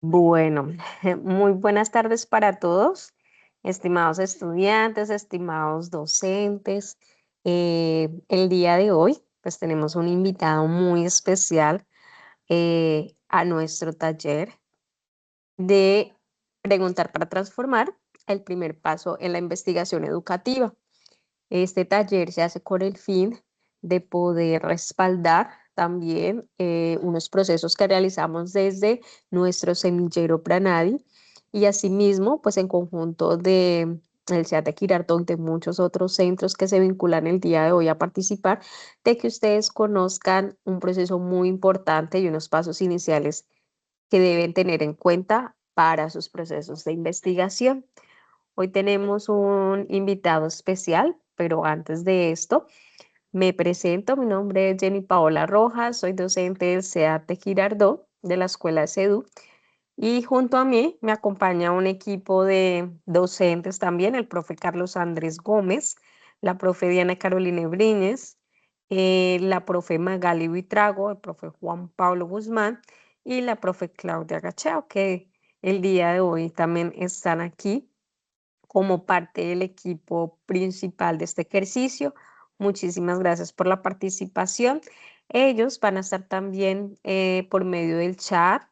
Bueno, muy buenas tardes para todos, estimados estudiantes, estimados docentes. El día de hoy, pues tenemos un invitado muy especial a nuestro taller de Preguntar para Transformar, el primer paso en la investigación educativa. Este taller se hace con el fin de poder respaldar también unos procesos que realizamos desde nuestro semillero Pranadi y asimismo, pues en conjunto de el SEAT de Quirardón, de muchos otros centros que se vinculan el día de hoy a participar, de que ustedes conozcan un proceso muy importante y unos pasos iniciales que deben tener en cuenta para sus procesos de investigación. Hoy tenemos un invitado especial, pero antes de esto, me presento. Mi nombre es Jenny Paola Rojas, soy docente del CEAT de Girardot, de la Escuela de SEDU, y junto a mí me acompaña un equipo de docentes también, el profe Carlos Andrés Gómez, la profe Diana Carolina Briñez, la profe Magali Vitrago, el profe Juan Pablo Guzmán y la profe Claudia Gachao, que el día de hoy también están aquí como parte del equipo principal de este ejercicio. Muchísimas gracias por la participación. Ellos van a estar también por medio del chat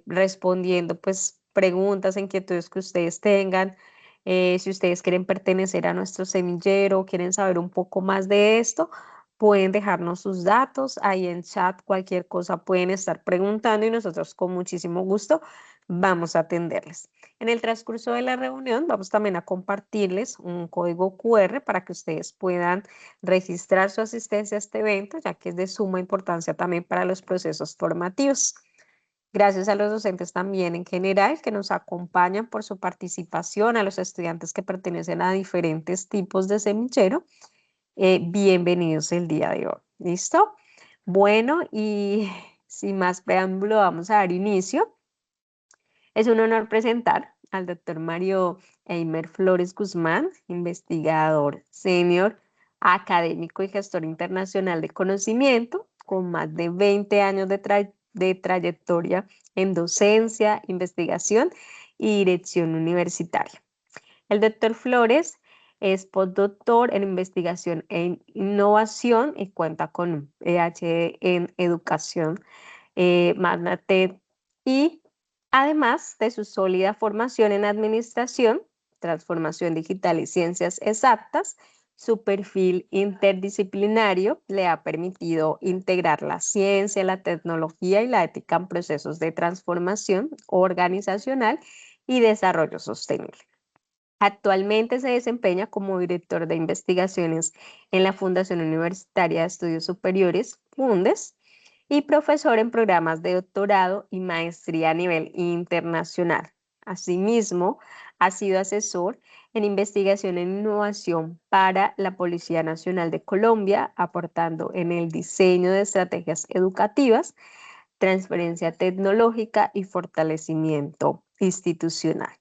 respondiendo pues preguntas, inquietudes que ustedes tengan. Si ustedes quieren pertenecer a nuestro semillero, quieren saber un poco más de esto, pueden dejarnos sus datos ahí en chat, cualquier cosa pueden estar preguntando y nosotros con muchísimo gusto vamos a atenderles. En el transcurso de la reunión vamos también a compartirles un código QR para que ustedes puedan registrar su asistencia a este evento, ya que es de suma importancia también para los procesos formativos. Gracias a los docentes también en general que nos acompañan por su participación, a los estudiantes que pertenecen a diferentes tipos de semillero. Bienvenidos el día de hoy. ¿Listo? Bueno, y sin más preámbulo, vamos a dar inicio. Es un honor presentar al doctor Mario Eimer Flores Guzmán, investigador senior, académico y gestor internacional de conocimiento, con más de 20 años de trayectoria en docencia, investigación y dirección universitaria. El doctor Flores es postdoctor en investigación e innovación y cuenta con un PhD en educación, Magna TED, y además de su sólida formación en administración, transformación digital y ciencias exactas, su perfil interdisciplinario le ha permitido integrar la ciencia, la tecnología y la ética en procesos de transformación organizacional y desarrollo sostenible. Actualmente se desempeña como director de investigaciones en la Fundación Universitaria de Estudios Superiores, FUNDES, y profesor en programas de doctorado y maestría a nivel internacional. Asimismo, ha sido asesor en investigación e innovación para la Policía Nacional de Colombia, aportando en el diseño de estrategias educativas, transferencia tecnológica y fortalecimiento institucional.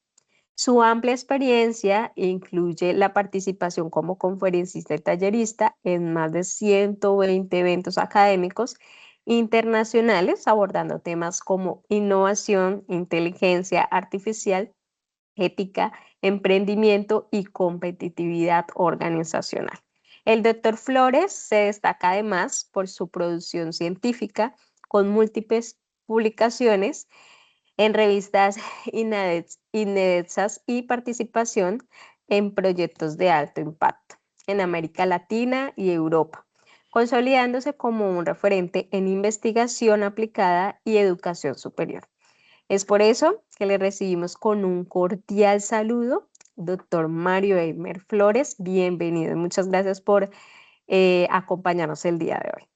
Su amplia experiencia incluye la participación como conferencista y tallerista en más de 120 eventos académicos internacionales abordando temas como innovación, inteligencia artificial, ética, emprendimiento y competitividad organizacional. El doctor Flores se destaca además por su producción científica con múltiples publicaciones en revistas inedexas y participación en proyectos de alto impacto en América Latina y Europa, consolidándose como un referente en investigación aplicada y educación superior. Es por eso que le recibimos con un cordial saludo, doctor Mario Eimer Flores. Bienvenido. Muchas gracias por acompañarnos el día de hoy.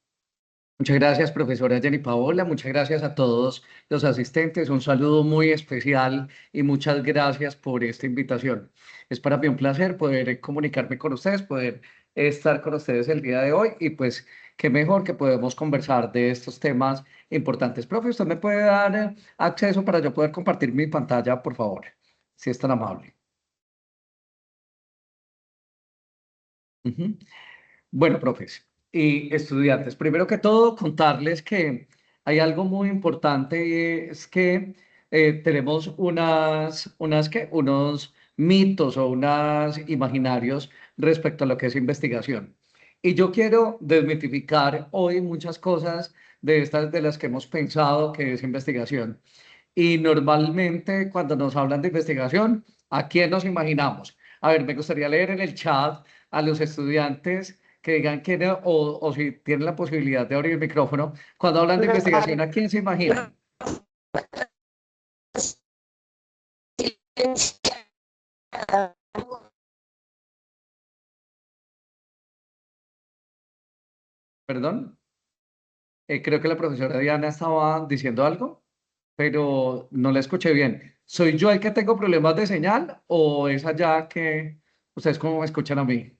Muchas gracias, profesora Jenny Paola. Muchas gracias a todos los asistentes. Un saludo muy especial y muchas gracias por esta invitación. Es para mí un placer poder comunicarme con ustedes, poder estar con ustedes el día de hoy y pues qué mejor que podemos conversar de estos temas importantes. Profe, ¿usted me puede dar acceso para yo poder compartir mi pantalla, por favor? Si es tan amable. Ujú. Bueno, profes y estudiantes, primero que todo, contarles que hay algo muy importante y es que tenemos unos mitos o unos imaginarios respecto a lo que es investigación. Y yo quiero desmitificar hoy muchas cosas de estas de las que hemos pensado que es investigación. Y normalmente cuando nos hablan de investigación, ¿a quién nos imaginamos? A ver, me gustaría leer en el chat a los estudiantes que digan quién o si tienen la posibilidad de abrir el micrófono. Cuando hablan de investigación, ¿a quién se imaginan? Perdón. Creo que la profesora Diana estaba diciendo algo, pero no la escuché bien. ¿Soy yo el que tengo problemas de señal o es allá que ustedes cómo me escuchan a mí?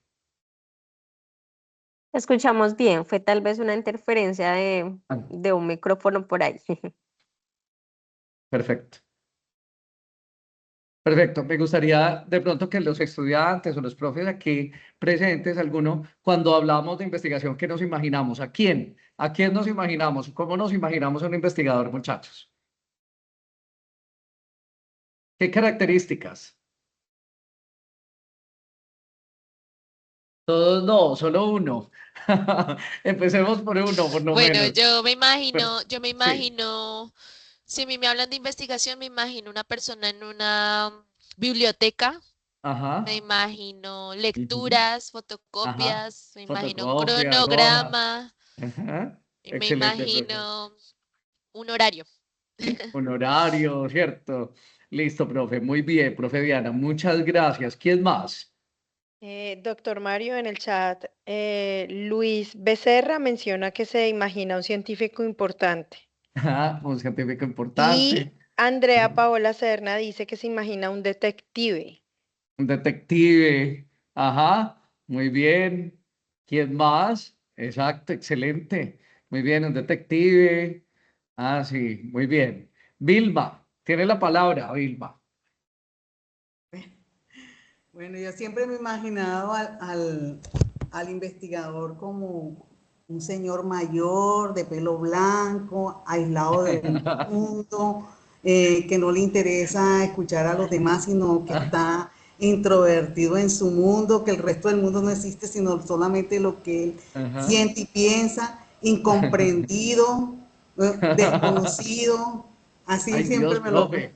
Escuchamos bien, fue tal vez una interferencia Ah, de un micrófono por ahí. perfecto. Perfecto. Me gustaría de pronto que los estudiantes o los profes aquí presentes, alguno, cuando hablamos de investigación, ¿qué nos imaginamos? ¿A quién? ¿A quién nos imaginamos? ¿Cómo nos imaginamos a un investigador, muchachos? ¿Qué características? Todos no, solo uno. Empecemos por uno, por lo Bueno, menos. yo me Sí. imagino, si a mí me hablan de investigación, me imagino una persona en una biblioteca, me Ajá. imagino Ujú. lecturas, Ajá. fotocopias, me imagino un Fotocopias, hojas. cronograma Ajá. y me Excelente, profe. imagino un horario. Un horario, ¿cierto? Listo, profe. Muy bien, profe Diana. Muchas gracias. ¿Quién más? Doctor Mario, en el chat, Luis Becerra menciona que se imagina un científico importante. Ajá, un científico Y importante. Andrea Paola Serna dice que se imagina un detective. Un detective. Ajá. Muy bien. ¿Quién más? Exacto, excelente. Muy bien, un detective. Ah, sí, muy bien. Vilma, tiene la palabra, Vilma. Bueno, yo siempre me he imaginado al investigador como un señor mayor, de pelo blanco, aislado del mundo, que no le interesa escuchar a los demás, sino que está introvertido en su mundo, que el resto del mundo no existe, sino solamente lo que él Ajá. siente y piensa, incomprendido, desconocido. Así Ay, siempre Dios, me lo... profe.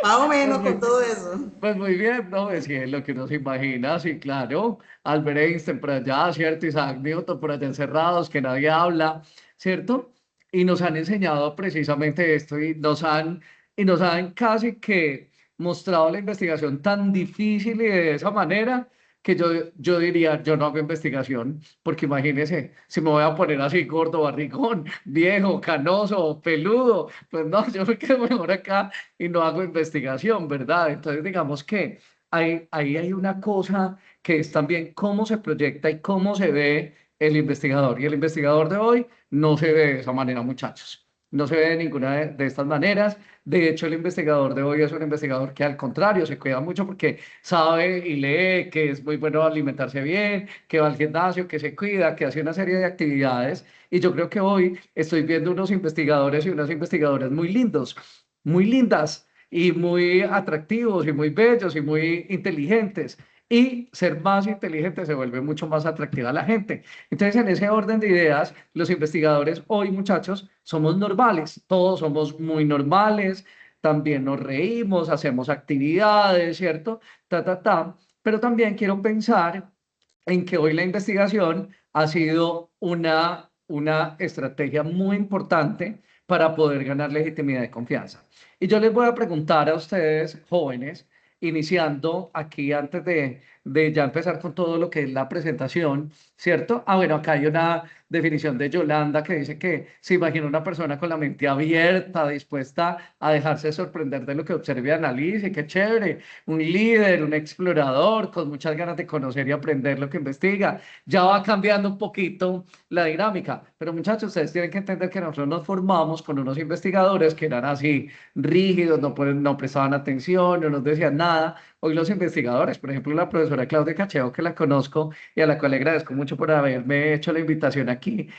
Más o Pues menos con muy, todo eso. pues muy bien, profe, sí, es lo que uno se imagina, sí, claro. Albert Einstein por allá, ¿cierto? Isaac Newton por allá encerrados, que nadie habla, ¿cierto? Y nos han enseñado precisamente esto y nos han casi que mostrado la investigación tan difícil y de esa manera que yo diría, yo no hago investigación, porque imagínese, si me voy a poner así gordo, barrigón, viejo, canoso, peludo, pues no, yo me quedo mejor acá y no hago investigación, ¿verdad? Entonces, digamos que ahí hay una cosa que es también cómo se proyecta y cómo se ve el investigador. Y el investigador de hoy no se ve de esa manera, muchachos. No se ve de ninguna de estas maneras. De hecho, el investigador de hoy es un investigador que al contrario se cuida mucho porque sabe y lee que es muy bueno alimentarse bien, que va al gimnasio, que se cuida, que hace una serie de actividades. Y yo creo que hoy estoy viendo unos investigadores y unas investigadoras muy lindos, muy lindas y muy atractivos y muy bellos y muy inteligentes. Y ser más inteligente se vuelve mucho más atractiva a la gente. Entonces, en ese orden de ideas, los investigadores hoy, muchachos, somos normales. Todos somos muy normales. También nos reímos, hacemos actividades, ¿cierto? Ta, ta, ta. Pero también quiero pensar en que hoy la investigación ha sido una estrategia muy importante para poder ganar legitimidad y confianza. Y yo les voy a preguntar a ustedes, jóvenes, iniciando aquí antes de ya empezar con todo lo que es la presentación, ¿cierto? Ah, bueno, acá hay una definición de Yolanda que dice que se imagina una persona con la mente abierta, dispuesta a dejarse sorprender de lo que observe y analice, qué chévere, un líder, un explorador, con muchas ganas de conocer y aprender lo que investiga. Ya va cambiando un poquito la dinámica, pero muchachos, ustedes tienen que entender que nosotros nos formamos con unos investigadores que eran así rígidos, no prestaban atención, no nos decían nada. nada. Hoy los investigadores, por ejemplo, la profesora Claudia Cacheo, que la conozco y a la cual le agradezco mucho por haberme hecho la invitación aquí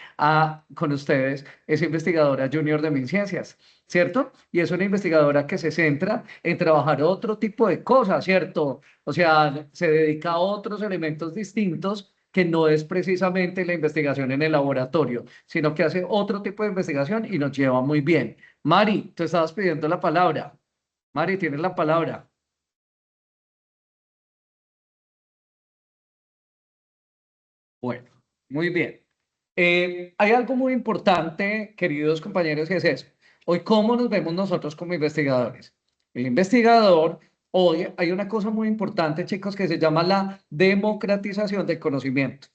con ustedes, es investigadora junior de MinCiencias, ¿cierto? Y es una investigadora que se centra en trabajar otro tipo de cosas, ¿cierto? O sea, se dedica a otros elementos distintos que no es precisamente la investigación en el laboratorio, sino que hace otro tipo de investigación y nos lleva muy bien. Mari, tú estabas pidiendo la palabra. Mari, tienes la palabra. Bueno, muy bien. Hay algo muy importante, queridos compañeros, y es eso. Hoy, ¿cómo nos vemos nosotros como investigadores? El investigador, hoy hay una cosa muy importante, chicos, que se llama la democratización del conocimiento.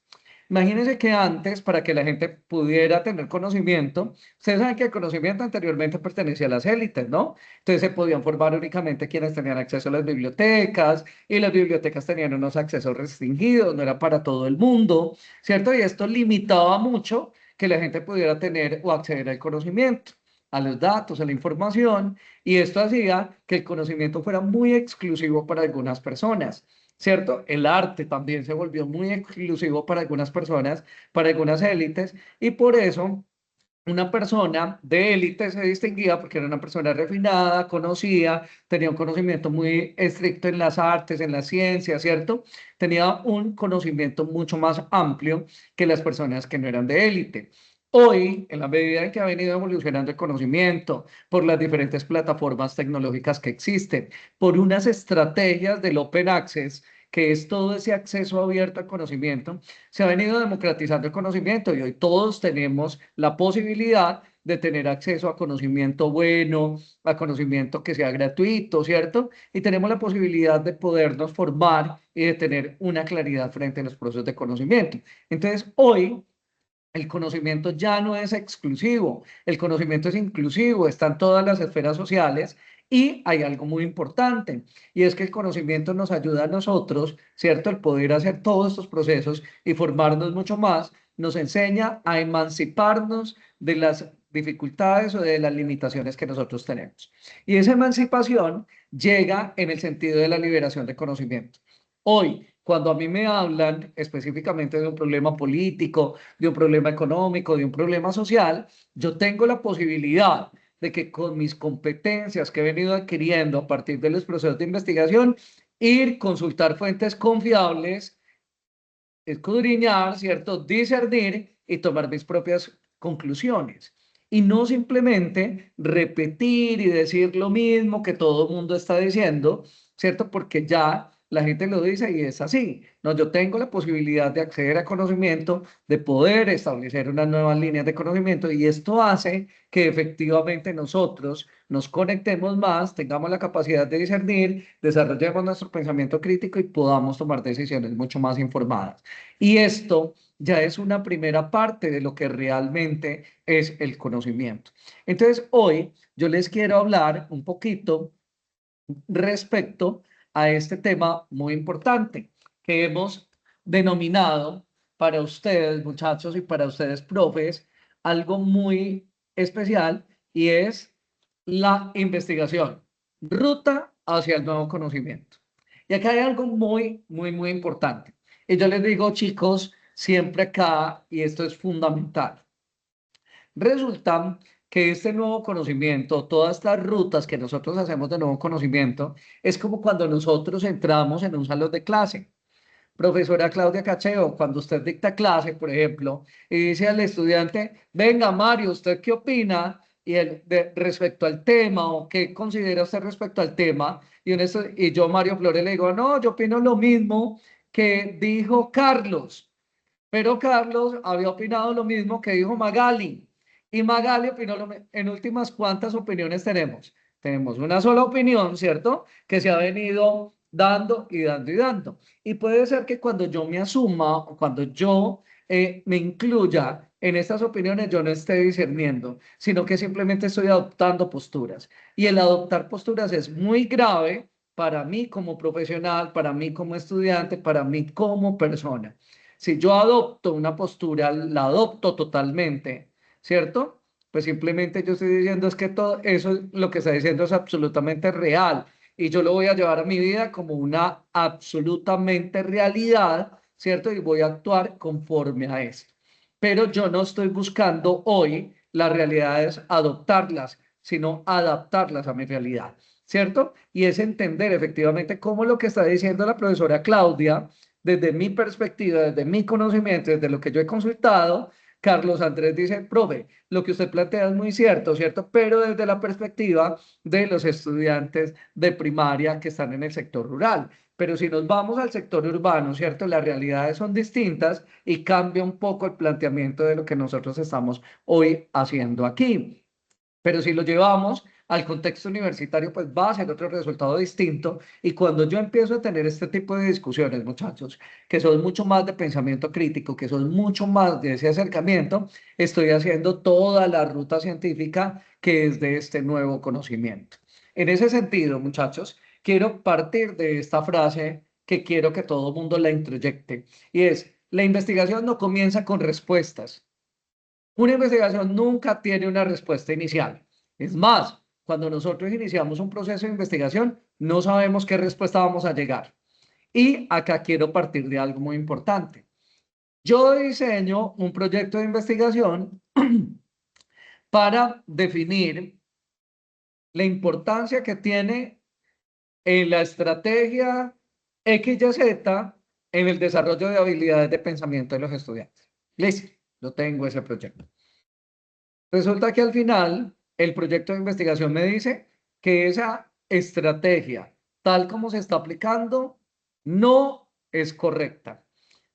Imagínense que antes, para que la gente pudiera tener conocimiento, ustedes saben que el conocimiento anteriormente pertenecía a las élites, ¿no? Entonces se podían formar únicamente quienes tenían acceso a las bibliotecas y las bibliotecas tenían unos accesos restringidos, no era para todo el mundo, ¿cierto? Y esto limitaba mucho que la gente pudiera tener o acceder al conocimiento, a los datos, a la información, y esto hacía que el conocimiento fuera muy exclusivo para algunas personas. ¿Cierto? El arte también se volvió muy exclusivo para algunas personas, para algunas élites, y por eso una persona de élite se distinguía porque era una persona refinada, conocida, tenía un conocimiento muy estricto en las artes, en las ciencias, ¿cierto? Tenía un conocimiento mucho más amplio que las personas que no eran de élite. Hoy, en la medida en que ha venido evolucionando el conocimiento por las diferentes plataformas tecnológicas que existen, por unas estrategias del Open Access, que es todo ese acceso abierto al conocimiento, se ha venido democratizando el conocimiento y hoy todos tenemos la posibilidad de tener acceso a conocimiento bueno, a conocimiento que sea gratuito, ¿cierto? Y tenemos la posibilidad de podernos formar y de tener una claridad frente a los procesos de conocimiento. Entonces, hoy el conocimiento ya no es exclusivo, el conocimiento es inclusivo, está en todas las esferas sociales y hay algo muy importante y es que el conocimiento nos ayuda a nosotros, ¿cierto? El poder hacer todos estos procesos y formarnos mucho más, nos enseña a emanciparnos de las dificultades o de las limitaciones que nosotros tenemos. Y esa emancipación llega en el sentido de la liberación de conocimiento. Hoy, cuando a mí me hablan específicamente de un problema político, de un problema económico, de un problema social, yo tengo la posibilidad de que con mis competencias que he venido adquiriendo a partir de los procesos de investigación, ir, consultar fuentes confiables, escudriñar, ¿cierto? Discernir y tomar mis propias conclusiones. Y no simplemente repetir y decir lo mismo que todo el mundo está diciendo, ¿cierto? Porque ya la gente lo dice y es así. No, yo tengo la posibilidad de acceder a conocimiento, de poder establecer unas nuevas líneas de conocimiento y esto hace que efectivamente nosotros nos conectemos más, tengamos la capacidad de discernir, desarrollemos nuestro pensamiento crítico y podamos tomar decisiones mucho más informadas. Y esto ya es una primera parte de lo que realmente es el conocimiento. Entonces, hoy yo les quiero hablar un poquito respecto a este tema muy importante que hemos denominado para ustedes, muchachos, y para ustedes, profes, algo muy especial y es la investigación, ruta hacia el nuevo conocimiento. Y acá hay algo muy importante. Y yo les digo, chicos, siempre acá, y esto es fundamental. Resulta que este nuevo conocimiento, todas estas rutas que nosotros hacemos de nuevo conocimiento, es como cuando nosotros entramos en un salón de clase. Profesora Claudia Cacheo, cuando usted dicta clase, por ejemplo, y dice al estudiante, venga Mario, ¿usted qué opina? Y él, respecto al tema, o qué considera usted respecto al tema, y yo, Mario Flores, le digo, no, yo opino lo mismo que dijo Carlos. Pero Carlos había opinado lo mismo que dijo Magali. Y Magali opinó en últimas, ¿cuántas opiniones tenemos? Tenemos una sola opinión, ¿cierto? Que se ha venido dando y dando y dando. Y puede ser que cuando yo me asuma o cuando yo me incluya en estas opiniones, yo no esté discerniendo, sino que simplemente estoy adoptando posturas. Y el adoptar posturas es muy grave para mí como profesional, para mí como estudiante, para mí como persona. Si yo adopto una postura, la adopto totalmente, ¿cierto? Pues simplemente yo estoy diciendo es que todo eso, lo que está diciendo es absolutamente real y yo lo voy a llevar a mi vida como una absolutamente realidad, ¿cierto? Y voy a actuar conforme a esto. Pero yo no estoy buscando hoy las realidades adoptarlas, sino adaptarlas a mi realidad, ¿cierto? Y es entender efectivamente cómo lo que está diciendo la profesora Claudia, desde mi perspectiva, desde mi conocimiento, desde lo que yo he consultado, Carlos Andrés dice, profe, lo que usted plantea es muy cierto, ¿cierto? Pero desde la perspectiva de los estudiantes de primaria que están en el sector rural. Pero si nos vamos al sector urbano, ¿cierto? Las realidades son distintas y cambia un poco el planteamiento de lo que nosotros estamos hoy haciendo aquí. Pero si lo llevamos al contexto universitario, pues va a ser otro resultado distinto. Y cuando yo empiezo a tener este tipo de discusiones, muchachos, que son mucho más de pensamiento crítico, que son mucho más de ese acercamiento, estoy haciendo toda la ruta científica que es de este nuevo conocimiento. En ese sentido, muchachos, quiero partir de esta frase que quiero que todo el mundo la introyecte, y es, la investigación no comienza con respuestas. Una investigación nunca tiene una respuesta inicial. Es más, cuando nosotros iniciamos un proceso de investigación, no sabemos qué respuesta vamos a llegar. Y acá quiero partir de algo muy importante. Yo diseño un proyecto de investigación para definir la importancia que tiene en la estrategia X, Y, Z en el desarrollo de habilidades de pensamiento de los estudiantes. Listo, yo tengo ese proyecto. Resulta que al final el proyecto de investigación me dice que esa estrategia, tal como se está aplicando, no es correcta.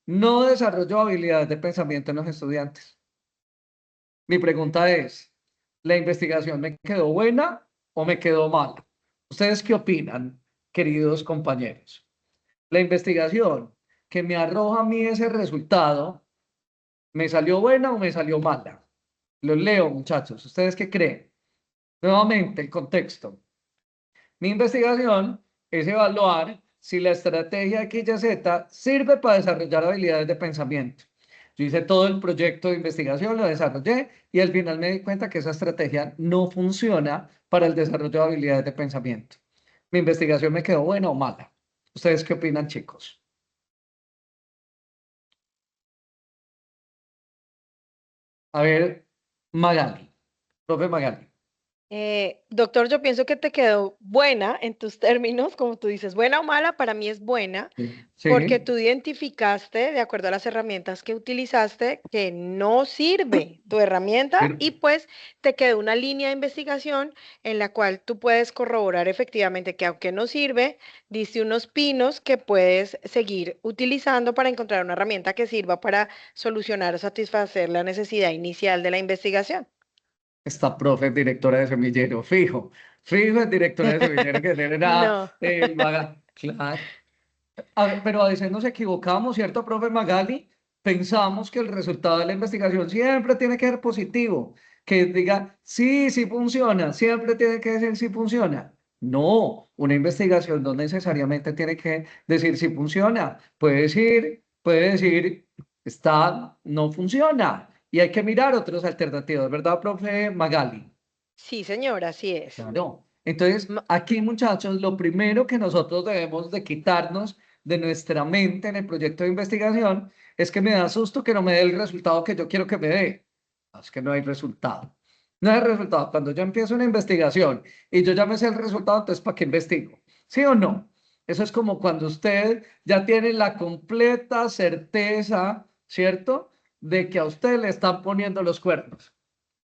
No desarrolló habilidades de pensamiento en los estudiantes. Mi pregunta es, ¿la investigación me quedó buena o me quedó mala? ¿Ustedes qué opinan, queridos compañeros? La investigación que me arroja a mí ese resultado, ¿me salió buena o me salió mala? Los leo, muchachos. ¿Ustedes qué creen? Nuevamente, el contexto. Mi investigación es evaluar si la estrategia XYZ sirve para desarrollar habilidades de pensamiento. Yo hice todo el proyecto de investigación, lo desarrollé y al final me di cuenta que esa estrategia no funciona para el desarrollo de habilidades de pensamiento. ¿Mi investigación me quedó buena o mala? ¿Ustedes qué opinan, chicos? A ver, Magali, profe Magali. Doctor, yo pienso que te quedó buena en tus términos, como tú dices, buena o mala, para mí es buena, porque Sí. tú identificaste, de acuerdo a las herramientas que utilizaste, que no sirve tu herramienta Pero- y pues te quedó una línea de investigación en la cual tú puedes corroborar efectivamente que aunque no sirve, diste unos pinos que puedes seguir utilizando para encontrar una herramienta que sirva para solucionar o satisfacer la necesidad inicial de la investigación. Esta profe es directora de semillero, fijo es directora de semillero que tiene nada, No. claro. Pero a veces nos equivocamos, ¿cierto, profe Magali? Pensamos que el resultado de la investigación siempre tiene que ser positivo, que diga, sí, sí funciona, siempre tiene que decir sí funciona. No, una investigación no necesariamente tiene que decir si funciona. Puede decir, está, no funciona. Y hay que mirar otras alternativas, ¿verdad, profe Magali? Sí, señora, así es. Claro. Entonces, Ma- aquí, muchachos, lo primero que nosotros debemos de quitarnos de nuestra mente en el proyecto de investigación es que me da susto que no me dé el resultado que yo quiero que me dé. Es que no hay resultado. No hay resultado. Cuando yo empiezo una investigación y yo ya me sé el resultado, entonces, ¿para qué investigo? ¿Sí o no? Eso es como cuando usted ya tiene la completa certeza, ¿cierto? De que a usted le están poniendo los cuernos.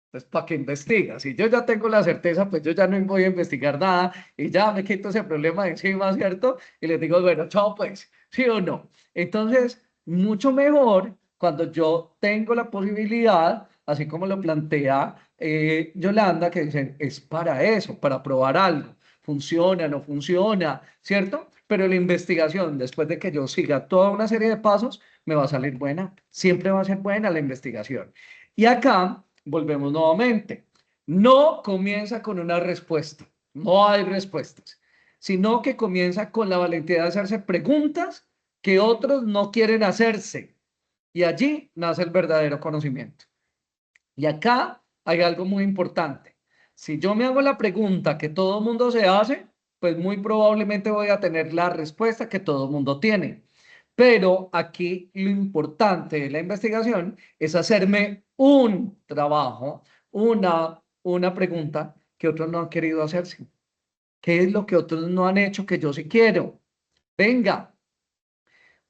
Entonces, ¿para qué investiga? Si yo ya tengo la certeza, pues yo ya no voy a investigar nada y ya me quito ese problema de encima, ¿cierto? Y les digo, bueno, chao pues, ¿sí o no? Entonces, mucho mejor cuando yo tengo la posibilidad, así como lo plantea Yolanda, que dicen, es para eso, para probar algo. Funciona, no funciona, ¿cierto? Pero la investigación, después de que yo siga toda una serie de pasos, me va a salir buena. Siempre va a ser buena la investigación. Y acá volvemos nuevamente. No comienza con una respuesta, no hay respuestas, sino que comienza con la valentía de hacerse preguntas que otros no quieren hacerse. Y allí nace el verdadero conocimiento. Y acá hay algo muy importante. Si yo me hago la pregunta que todo el mundo se hace, pues muy probablemente voy a tener la respuesta que todo el mundo tiene. Pero aquí lo importante de la investigación es hacerme un trabajo, una pregunta que otros no han querido hacerse. ¿Qué es lo que otros no han hecho que yo sí quiero? Venga,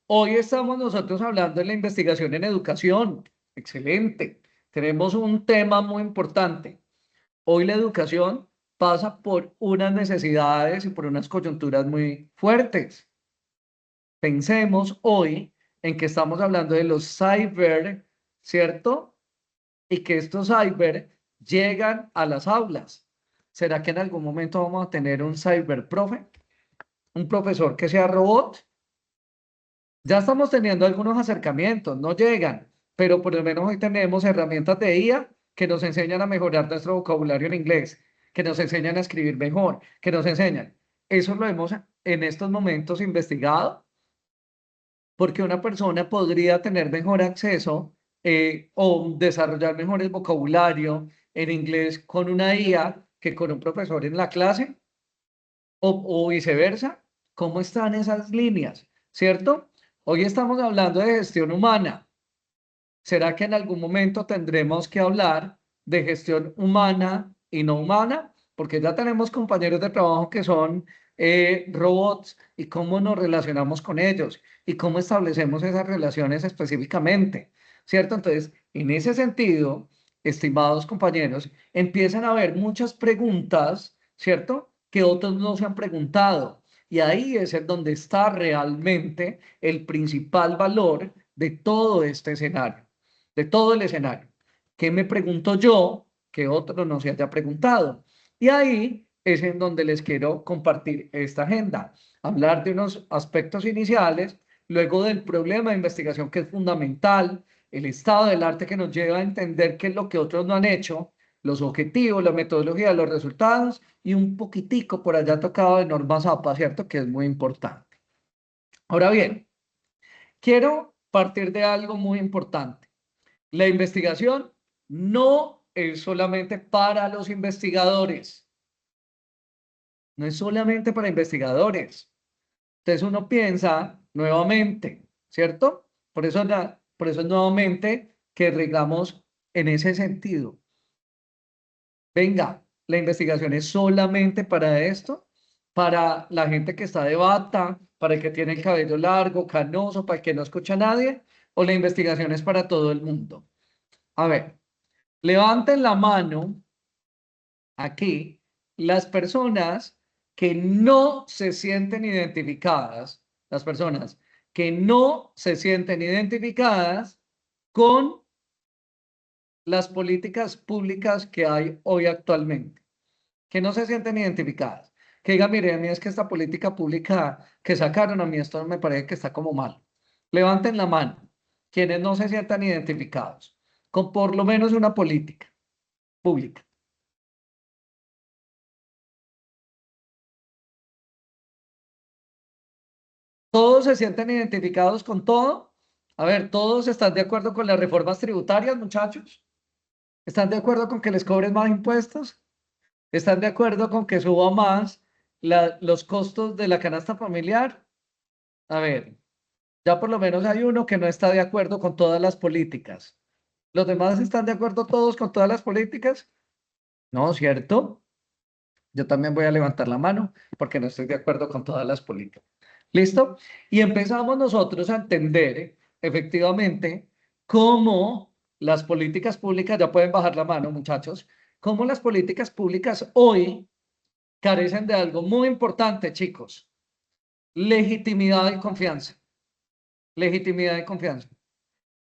hoy estamos nosotros hablando de la investigación en educación. Excelente. Tenemos un tema muy importante. Hoy la educación pasa por unas necesidades y por unas coyunturas muy fuertes. Pensemos hoy en que estamos hablando de los cyber, ¿cierto? Y que estos cyber llegan a las aulas. ¿Será que en algún momento vamos a tener un cyber profe? ¿Un profesor que sea robot? Ya estamos teniendo algunos acercamientos, no llegan, pero por lo menos hoy tenemos herramientas de IA que nos enseñan a mejorar nuestro vocabulario en inglés, que nos enseñan a escribir mejor, que nos enseñan. Eso lo hemos en estos momentos investigado, porque una persona podría tener mejor acceso o desarrollar mejor el vocabulario en inglés con una IA que con un profesor en la clase, o viceversa. ¿Cómo están esas líneas? ¿Cierto? Hoy estamos hablando de gestión humana. ¿Será que en algún momento tendremos que hablar de gestión humana y no humana? Porque ya tenemos compañeros de trabajo que son robots, y cómo nos relacionamos con ellos y cómo establecemos esas relaciones específicamente, ¿cierto? Entonces, en ese sentido, estimados compañeros, empiezan a haber muchas preguntas, ¿cierto? Que otros no se han preguntado. Y ahí es en donde está realmente el principal valor de todo este escenario, de todo el escenario. ¿Qué me pregunto yo que otro no se haya preguntado? Y ahí es en donde les quiero compartir esta agenda, hablar de unos aspectos iniciales, luego del problema de investigación que es fundamental, el estado del arte que nos lleva a entender qué es lo que otros no han hecho, los objetivos, la metodología, los resultados, y un poquitico por allá tocado de normas APA, ¿cierto? Que es muy importante. Ahora bien, quiero partir de algo muy importante. La investigación no es solamente para los investigadores, no es solamente para investigadores. Entonces uno piensa nuevamente, ¿cierto? Por eso nuevamente que regamos en ese sentido. Venga, la investigación es solamente para esto, para la gente que está de bata, para el que tiene el cabello largo, canoso, para el que no escucha a nadie, o la investigación es para todo el mundo. A ver, levanten la mano aquí las personas que no se sienten identificadas, las personas que no se sienten identificadas con las políticas públicas que hay hoy actualmente, que no se sienten identificadas, que digan, mire, a mí es que esta política pública que sacaron, a mí esto me parece que está como mal. Levanten la mano quienes no se sientan identificados con por lo menos una política pública. ¿Todos se sienten identificados con todo? A ver, ¿todos están de acuerdo con las reformas tributarias, muchachos? ¿Están de acuerdo con que les cobren más impuestos? ¿Están de acuerdo con que suba más los costos de la canasta familiar? A ver, ya por lo menos hay uno que no está de acuerdo con todas las políticas. ¿Los demás están de acuerdo todos con todas las políticas? No, ¿cierto? Yo también voy a levantar la mano porque no estoy de acuerdo con todas las políticas. ¿Listo? Y empezamos nosotros a entender efectivamente cómo las políticas públicas, ya pueden bajar la mano, muchachos, cómo las políticas públicas hoy carecen de algo muy importante, chicos: legitimidad y confianza. Legitimidad y confianza.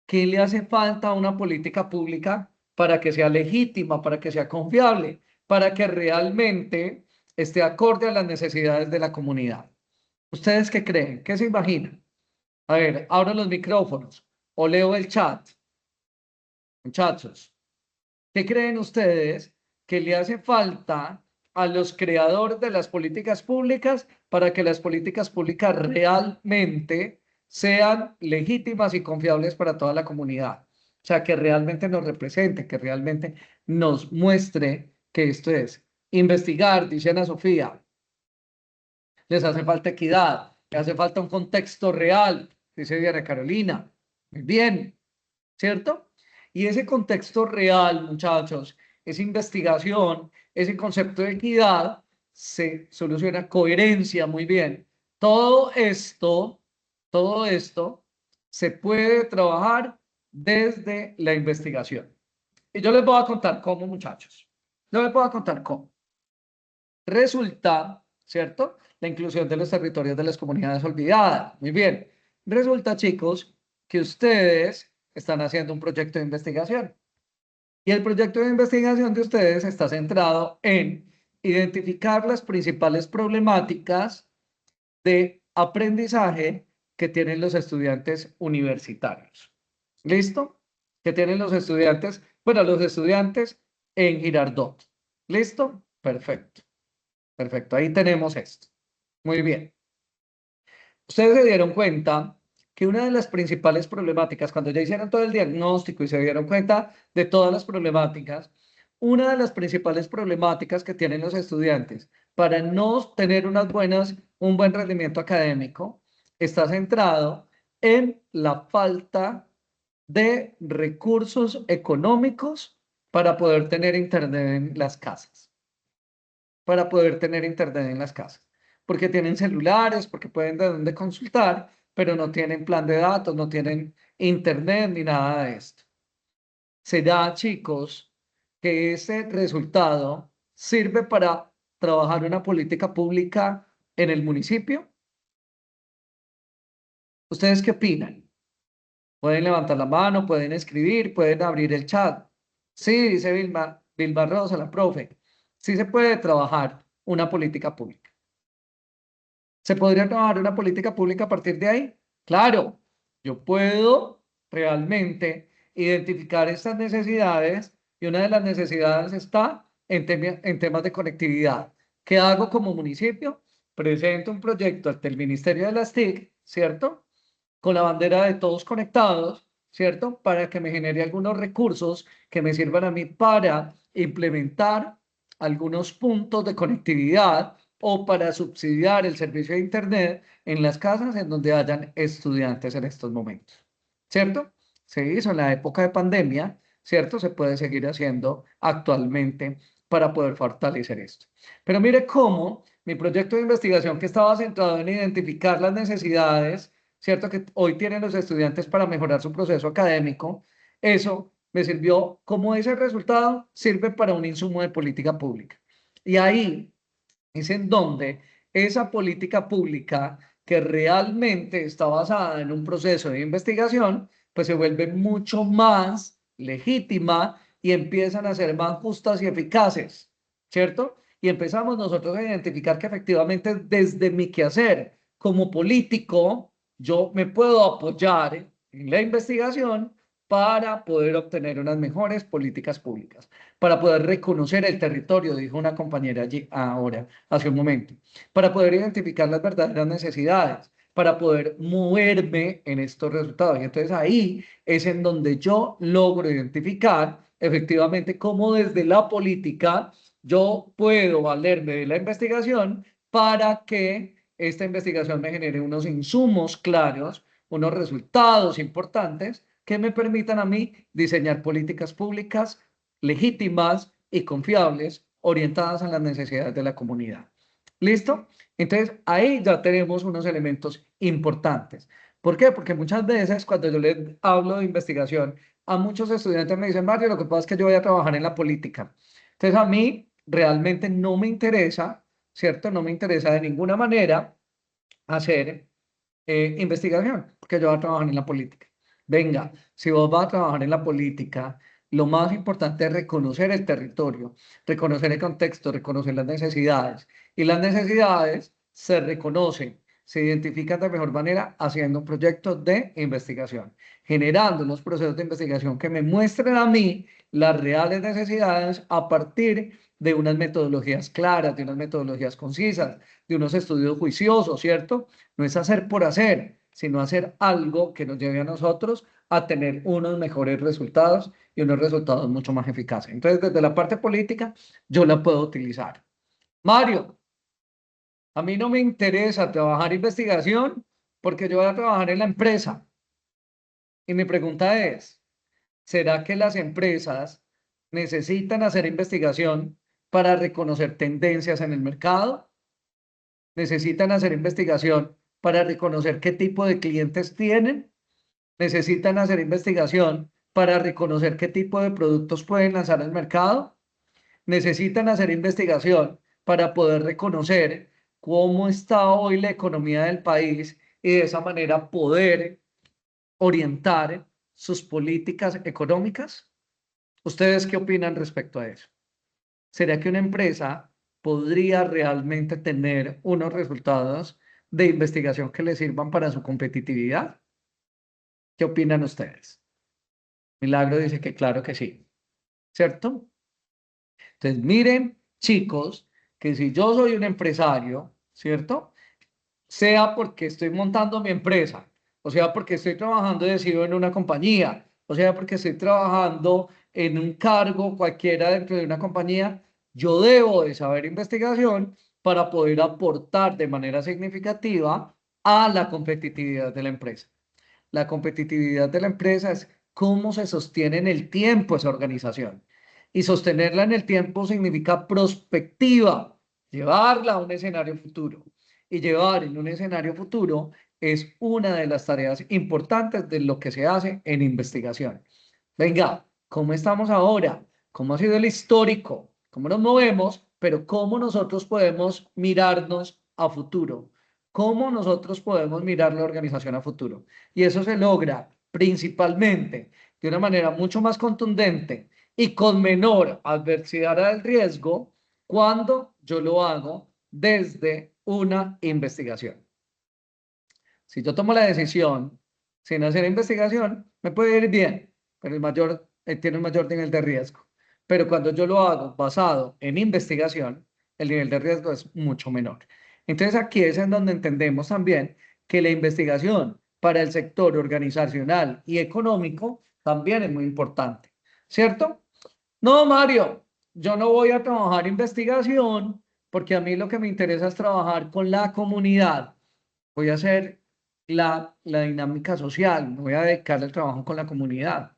¿Qué le hace falta a una política pública para que sea legítima, para que sea confiable, para que realmente esté acorde a las necesidades de la comunidad? ¿Ustedes qué creen? ¿Qué se imaginan? A ver, abro los micrófonos o leo el chat. Muchachos, ¿qué creen ustedes que le hace falta a los creadores de las políticas públicas para que las políticas públicas realmente sean legítimas y confiables para toda la comunidad? O sea, que realmente nos represente, que realmente nos muestre que esto es investigar, dice Ana Sofía. les hace falta equidad, les hace falta un contexto real, dice Diana Carolina. Muy bien, ¿cierto? Y ese contexto real, muchachos, esa investigación, ese concepto de equidad, se soluciona coherencia, muy bien. Todo esto se puede trabajar desde la investigación. Y yo les voy a contar cómo, muchachos. Yo les voy a contar cómo. Resulta, ¿cierto? La inclusión de los territorios de las comunidades olvidadas. Muy bien. Resulta, chicos, que ustedes están haciendo un proyecto de investigación. Y el proyecto de investigación de ustedes está centrado en identificar las principales problemáticas de aprendizaje que tienen los estudiantes universitarios. ¿Listo? Que tienen los estudiantes, bueno, los estudiantes en Girardot. ¿Listo? Perfecto. Perfecto, ahí tenemos esto. Muy bien. Ustedes se dieron cuenta que una de las principales problemáticas, cuando ya hicieron todo el diagnóstico y se dieron cuenta de todas las problemáticas, una de las principales problemáticas que tienen los estudiantes para no tener un buen rendimiento académico está centrado en la falta de recursos económicos para poder tener internet en las casas. Para poder tener internet en las casas. Porque tienen celulares, porque pueden de dónde consultar, pero no tienen plan de datos, no tienen internet ni nada de esto. Se da, chicos, que ese resultado sirve para trabajar una política pública en el municipio. ¿Ustedes qué opinan? Pueden levantar la mano, pueden escribir, pueden abrir el chat. Sí, dice Vilma Rosa, la profe. Sí se puede trabajar una política pública. ¿Se podría trabajar una política pública a partir de ahí? Claro, yo puedo realmente identificar estas necesidades y una de las necesidades está en temas de conectividad. ¿Qué hago como municipio? Presento un proyecto ante el Ministerio de las TIC, ¿cierto? Con la bandera de todos conectados, ¿cierto? Para que me genere algunos recursos que me sirvan a mí para implementar algunos puntos de conectividad o para subsidiar el servicio de Internet en las casas en donde hayan estudiantes en estos momentos, ¿cierto? Se hizo en la época de pandemia, ¿cierto? Se puede seguir haciendo actualmente para poder fortalecer esto. Pero mire cómo mi proyecto de investigación, que estaba centrado en identificar las necesidades, ¿cierto? Que hoy tienen los estudiantes para mejorar su proceso académico, eso me sirvió como ese resultado sirve para un insumo de política pública. Y ahí es en donde esa política pública que realmente está basada en un proceso de investigación, pues se vuelve mucho más legítima y empiezan a ser más justas y eficaces, ¿cierto? Y empezamos nosotros a identificar que efectivamente desde mi quehacer como político, yo me puedo apoyar en la investigación para poder obtener unas mejores políticas públicas, para poder reconocer el territorio, dijo una compañera allí ahora, hace un momento, para poder identificar las verdaderas necesidades, para poder moverme en estos resultados. Y entonces ahí es en donde yo logro identificar efectivamente cómo desde la política yo puedo valerme de la investigación para que esta investigación me genere unos insumos claros, unos resultados importantes que me permitan a mí diseñar políticas públicas legítimas y confiables orientadas a las necesidades de la comunidad. ¿Listo? Entonces, ahí ya tenemos unos elementos importantes. ¿Por qué? Porque muchas veces cuando yo les hablo de investigación, a muchos estudiantes me dicen, Mario, lo que pasa es que yo voy a trabajar en la política. Entonces, a mí realmente no me interesa, ¿cierto? No me interesa de ninguna manera hacer investigación, porque yo voy a trabajar en la política. Venga, si vos vas a trabajar en la política, lo más importante es reconocer el territorio, reconocer el contexto, reconocer las necesidades. Y las necesidades se reconocen, se identifican de mejor manera haciendo un proyecto de investigación, generando unos procesos de investigación que me muestren a mí las reales necesidades a partir de unas metodologías claras, de unas metodologías concisas, de unos estudios juiciosos, ¿cierto? No es hacer por hacer, sino hacer algo que nos lleve a nosotros a tener unos mejores resultados y unos resultados mucho más eficaces. Entonces, desde la parte política, yo la puedo utilizar. Mario, A mí no me interesa trabajar investigación porque yo voy a trabajar en la empresa. Y mi pregunta es, ¿será que las empresas necesitan hacer investigación para reconocer tendencias en el mercado? ¿Necesitan hacer investigación para reconocer qué tipo de clientes tienen? ¿Necesitan hacer investigación para reconocer qué tipo de productos pueden lanzar al mercado? ¿Necesitan hacer investigación para poder reconocer cómo está hoy la economía del país y de esa manera poder orientar sus políticas económicas? ¿Ustedes qué opinan respecto a eso? ¿Será que una empresa podría realmente tener unos resultados de investigación que le sirvan para su competitividad? ¿Qué opinan ustedes? Milagro dice que claro que sí, ¿cierto? Entonces, miren, chicos, que si yo soy un empresario, ¿cierto? Sea porque estoy montando mi empresa, o sea porque estoy trabajando de CEO en una compañía, o sea porque estoy trabajando en un cargo cualquiera dentro de una compañía, yo debo de saber investigación para poder aportar de manera significativa a la competitividad de la empresa. La competitividad de la empresa es cómo se sostiene en el tiempo esa organización. Y sostenerla en el tiempo significa prospectiva, llevarla a un escenario futuro. Y llevar en un escenario futuro es una de las tareas importantes de lo que se hace en investigación. Venga, ¿cómo estamos ahora? ¿Cómo ha sido el histórico? ¿Cómo nos movemos? Pero ¿cómo nosotros podemos mirarnos a futuro? ¿Cómo nosotros podemos mirar la organización a futuro? Y eso se logra principalmente de una manera mucho más contundente y con menor adversidad al riesgo cuando yo lo hago desde una investigación. Si yo tomo la decisión sin hacer investigación, me puede ir bien, pero tiene un mayor nivel de riesgo. Pero cuando yo lo hago basado en investigación, el nivel de riesgo es mucho menor. Entonces aquí es en donde entendemos también que la investigación para el sector organizacional y económico también es muy importante, ¿cierto? No, Mario, yo no voy a trabajar investigación porque a mí lo que me interesa es trabajar con la comunidad. Voy a hacer la dinámica social, me voy a dedicar al trabajo con la comunidad.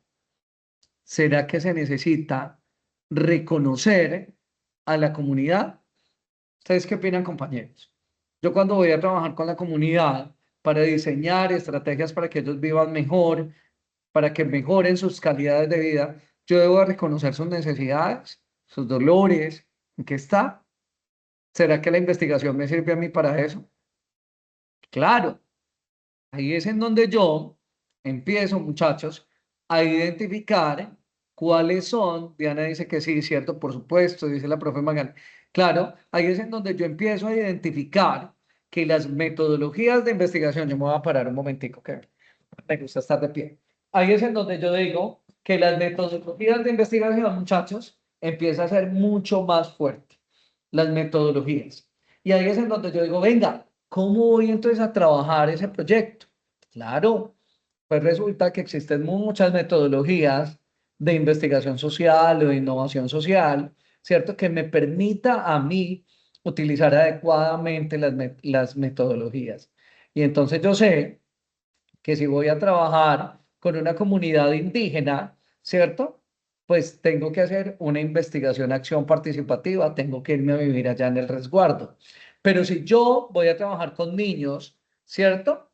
¿Será que se necesita reconocer a la comunidad? ¿Ustedes qué opinan, compañeros? Yo cuando voy a trabajar con la comunidad para diseñar estrategias para que ellos vivan mejor, para que mejoren sus calidades de vida, yo debo reconocer sus necesidades, sus dolores, ¿en qué está? ¿Será que la investigación me sirve a mí para eso? Claro. Ahí es en donde yo empiezo, muchachos, a identificar cuáles son. Diana dice que sí, cierto, por supuesto, dice la profe Magal. Claro, ahí es en donde yo empiezo a identificar que las metodologías de investigación, yo me voy a parar un momentico, que me gusta estar de pie. Ahí es en donde yo digo que las metodologías de investigación, muchachos, empieza a ser mucho más fuerte. Las metodologías. Y ahí es en donde yo digo, venga, ¿cómo voy entonces a trabajar ese proyecto? Claro, pues resulta que existen muchas metodologías de investigación social o de innovación social, ¿cierto? Que me permita a mí utilizar adecuadamente las metodologías. Y entonces yo sé que si voy a trabajar con una comunidad indígena, ¿cierto? Pues tengo que hacer una investigación, acción participativa, tengo que irme a vivir allá en el resguardo. Pero si yo voy a trabajar con niños, ¿cierto?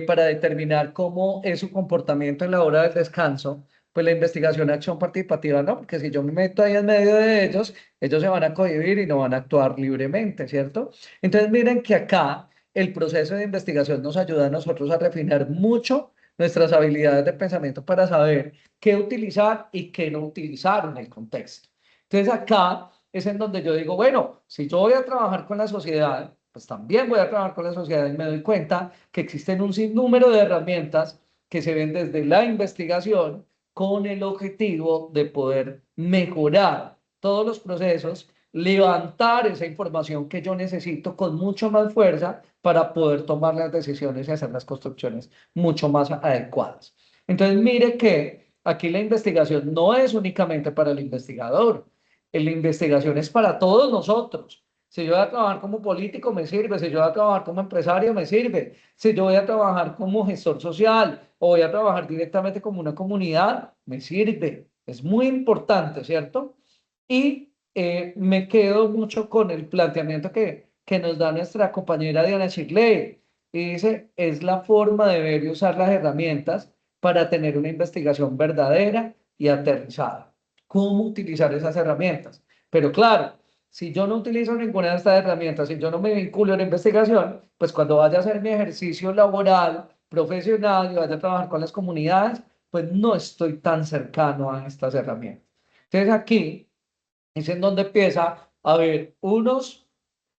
Para determinar cómo es su comportamiento en la hora del descanso, pues la investigación, acción participativa, no, porque si yo me meto ahí en medio de ellos se van a cohibir y no van a actuar libremente, ¿cierto? Entonces miren que acá el proceso de investigación nos ayuda a nosotros a refinar mucho nuestras habilidades de pensamiento para saber qué utilizar y qué no utilizar en el contexto. Entonces acá es en donde yo digo, bueno, si yo voy a trabajar con la sociedad, pues también voy a trabajar con la sociedad y me doy cuenta que existen un sinnúmero de herramientas que se ven desde la investigación con el objetivo de poder mejorar todos los procesos, levantar esa información que yo necesito con mucho más fuerza para poder tomar las decisiones y hacer las construcciones mucho más adecuadas. Entonces, mire que aquí la investigación no es únicamente para el investigador, la investigación es para todos nosotros. Si yo voy a trabajar como político, me sirve. Si yo voy a trabajar como empresario, me sirve. Si yo voy a trabajar como gestor social o voy a trabajar directamente como una comunidad, me sirve. Es muy importante, ¿cierto? Y me quedo mucho con el planteamiento que nos da nuestra compañera Diana Shirley. Y dice, es la forma de ver y usar las herramientas para tener una investigación verdadera y aterrizada. ¿Cómo utilizar esas herramientas? Pero claro, si yo no utilizo ninguna de estas herramientas, si yo no me vinculo a la investigación, pues cuando vaya a hacer mi ejercicio laboral, profesional y vaya a trabajar con las comunidades, pues no estoy tan cercano a estas herramientas. Entonces aquí es en donde empieza a haber unos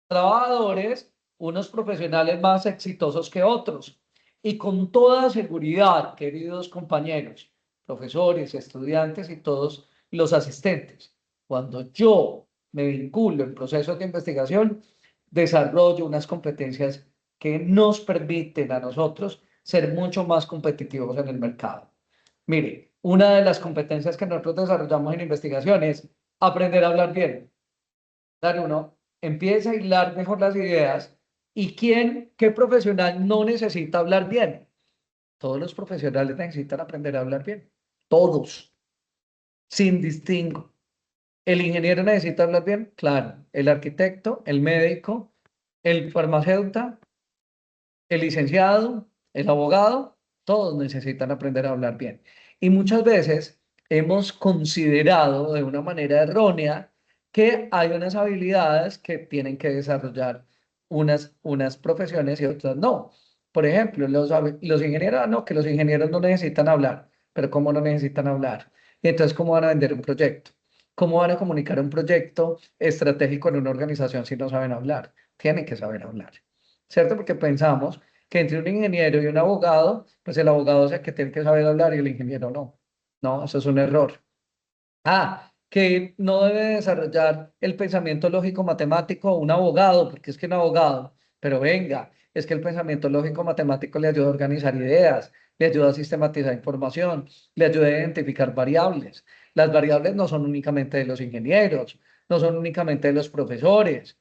trabajadores, unos profesionales más exitosos que otros. Y con toda seguridad, queridos compañeros, profesores, estudiantes y todos los asistentes, cuando yo me vinculo en procesos de investigación, desarrollo unas competencias que nos permiten a nosotros ser mucho más competitivos en el mercado. Mire, una de las competencias que nosotros desarrollamos en investigación es aprender a hablar bien. Dar uno empieza a hilar mejor las ideas. ¿Y qué profesional no necesita hablar bien? Todos los profesionales necesitan aprender a hablar bien. Todos, sin distingo. ¿El ingeniero necesita hablar bien? Claro. ¿El arquitecto, el médico, el farmacéutico, el licenciado, el abogado? Todos necesitan aprender a hablar bien. Y muchas veces hemos considerado de una manera errónea que hay unas habilidades que tienen que desarrollar unas profesiones y otras no. Por ejemplo, los ingenieros, no, que los ingenieros no necesitan hablar, pero ¿cómo no necesitan hablar? Y entonces, ¿cómo van a vender un proyecto? ¿Cómo van a comunicar un proyecto estratégico en una organización si no saben hablar? Tienen que saber hablar, ¿cierto? Porque pensamos que entre un ingeniero y un abogado, pues el abogado es el que tiene que saber hablar y el ingeniero no. No, eso es un error. Que no debe desarrollar el pensamiento lógico matemático un abogado, porque es que un abogado, pero venga, es que el pensamiento lógico matemático le ayuda a organizar ideas, le ayuda a sistematizar información, le ayuda a identificar variables. Las variables no son únicamente de los ingenieros, no son únicamente de los profesores.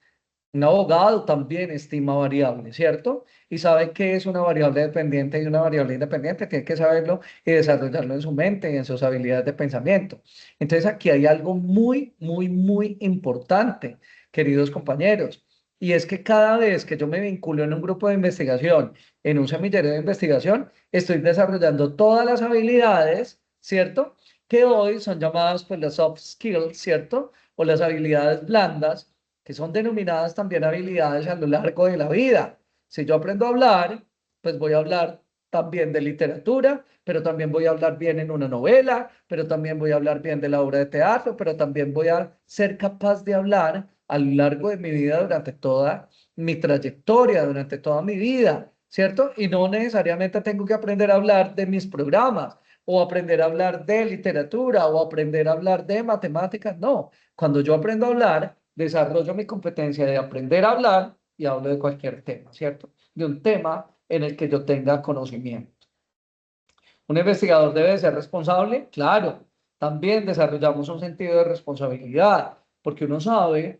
Un abogado también estima variables, ¿cierto? Y sabe qué es una variable dependiente y una variable independiente, tiene que saberlo y desarrollarlo en su mente y en sus habilidades de pensamiento. Entonces aquí hay algo muy, muy, muy importante, queridos compañeros, y es que cada vez que yo me vinculo en un grupo de investigación, en un semillero de investigación, estoy desarrollando todas las habilidades, ¿cierto? Que hoy son llamadas pues las soft skills, ¿cierto? O las habilidades blandas que son denominadas también habilidades a lo largo de la vida. Si yo aprendo a hablar, pues voy a hablar también de literatura, pero también voy a hablar bien en una novela, pero también voy a hablar bien de la obra de teatro, pero también voy a ser capaz de hablar a lo largo de mi vida durante toda mi trayectoria, durante toda mi vida, ¿cierto? Y no necesariamente tengo que aprender a hablar de mis programas o aprender a hablar de literatura o aprender a hablar de matemáticas, no. Cuando yo aprendo a hablar, desarrollo mi competencia de aprender a hablar y hablo de cualquier tema, ¿cierto? De un tema en el que yo tenga conocimiento. ¿Un investigador debe ser responsable? Claro, también desarrollamos un sentido de responsabilidad, porque uno sabe,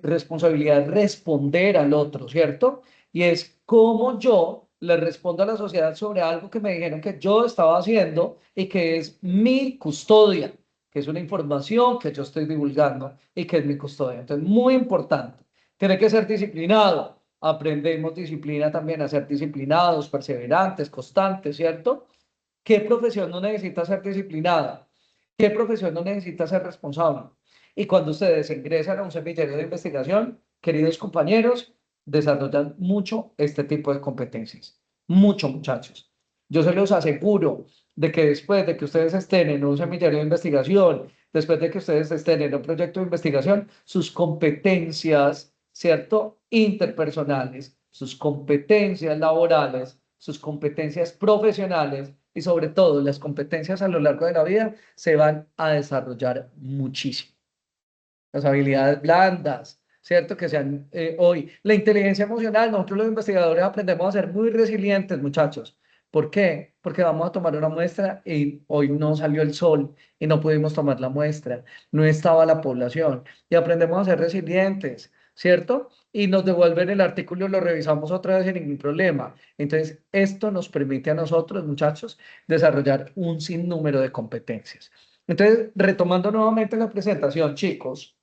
responsabilidad es responder al otro, ¿cierto? Y es cómo yo le respondo a la sociedad sobre algo que me dijeron que yo estaba haciendo y que es mi custodia, que es una información que yo estoy divulgando y que es mi custodia. Entonces, muy importante. Tiene que ser disciplinado. Aprendemos disciplina también a ser disciplinados, perseverantes, constantes, ¿cierto? ¿Qué profesión no necesita ser disciplinada? ¿Qué profesión no necesita ser responsable? Y cuando ustedes ingresan a un semillero de investigación, queridos compañeros, desarrollan mucho este tipo de competencias. Mucho, muchachos. Yo se los aseguro de que después de que ustedes estén en un semillero de investigación, después de que ustedes estén en un proyecto de investigación, sus competencias, ¿cierto? Interpersonales, sus competencias laborales, sus competencias profesionales y sobre todo las competencias a lo largo de la vida se van a desarrollar muchísimo. Las habilidades blandas, ¿cierto? Que sean hoy. La inteligencia emocional, nosotros los investigadores aprendemos a ser muy resilientes, muchachos. ¿Por qué? Porque vamos a tomar una muestra y hoy no salió el sol y no pudimos tomar la muestra, no estaba la población y aprendemos a ser resilientes. ¿cierto? Y nos devuelven el artículo, lo revisamos otra vez sin ningún problema. Entonces, esto nos permite a nosotros, muchachos, desarrollar un sinnúmero de competencias. Entonces, retomando nuevamente la presentación, chicos,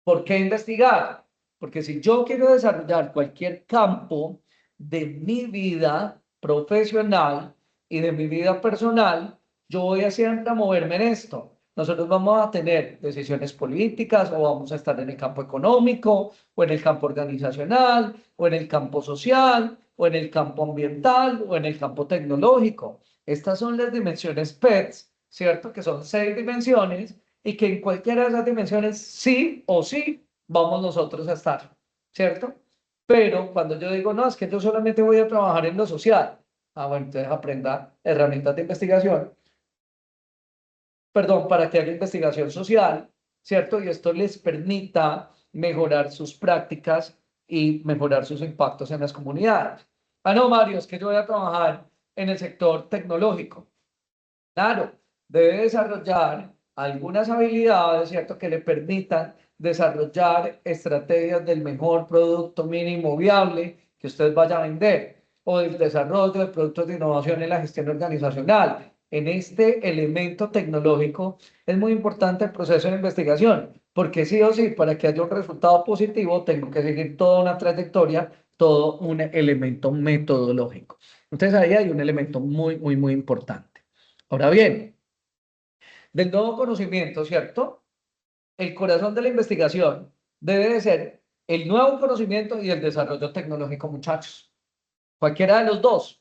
¿por qué investigar? Porque si yo quiero desarrollar cualquier campo de mi vida profesional y de mi vida personal, yo voy a siempre a moverme en esto. Nosotros vamos a tener decisiones políticas o vamos a estar en el campo económico o en el campo organizacional o en el campo social o en el campo ambiental o en el campo tecnológico. Estas son las dimensiones PETS, ¿cierto? Que son 6 dimensiones y que en cualquiera de esas dimensiones sí o sí vamos nosotros a estar, ¿cierto? Pero cuando yo digo, no, es que yo solamente voy a trabajar en lo social, bueno, entonces aprenda herramientas de investigación, perdón, para que haga investigación social, ¿cierto? Y esto les permita mejorar sus prácticas y mejorar sus impactos en las comunidades. No, Mario, es que yo voy a trabajar en el sector tecnológico. Claro, debe desarrollar algunas habilidades, ¿cierto?, que le permitan desarrollar estrategias del mejor producto mínimo viable que usted vaya a vender o del desarrollo de productos de innovación en la gestión organizacional. En este elemento tecnológico es muy importante el proceso de investigación, porque sí o sí, para que haya un resultado positivo, tengo que seguir toda una trayectoria, todo un elemento metodológico. Entonces ahí hay un elemento muy importante. Ahora bien, del nuevo conocimiento, ¿cierto? El corazón de la investigación debe de ser el nuevo conocimiento y el desarrollo tecnológico, muchachos. Cualquiera de los dos.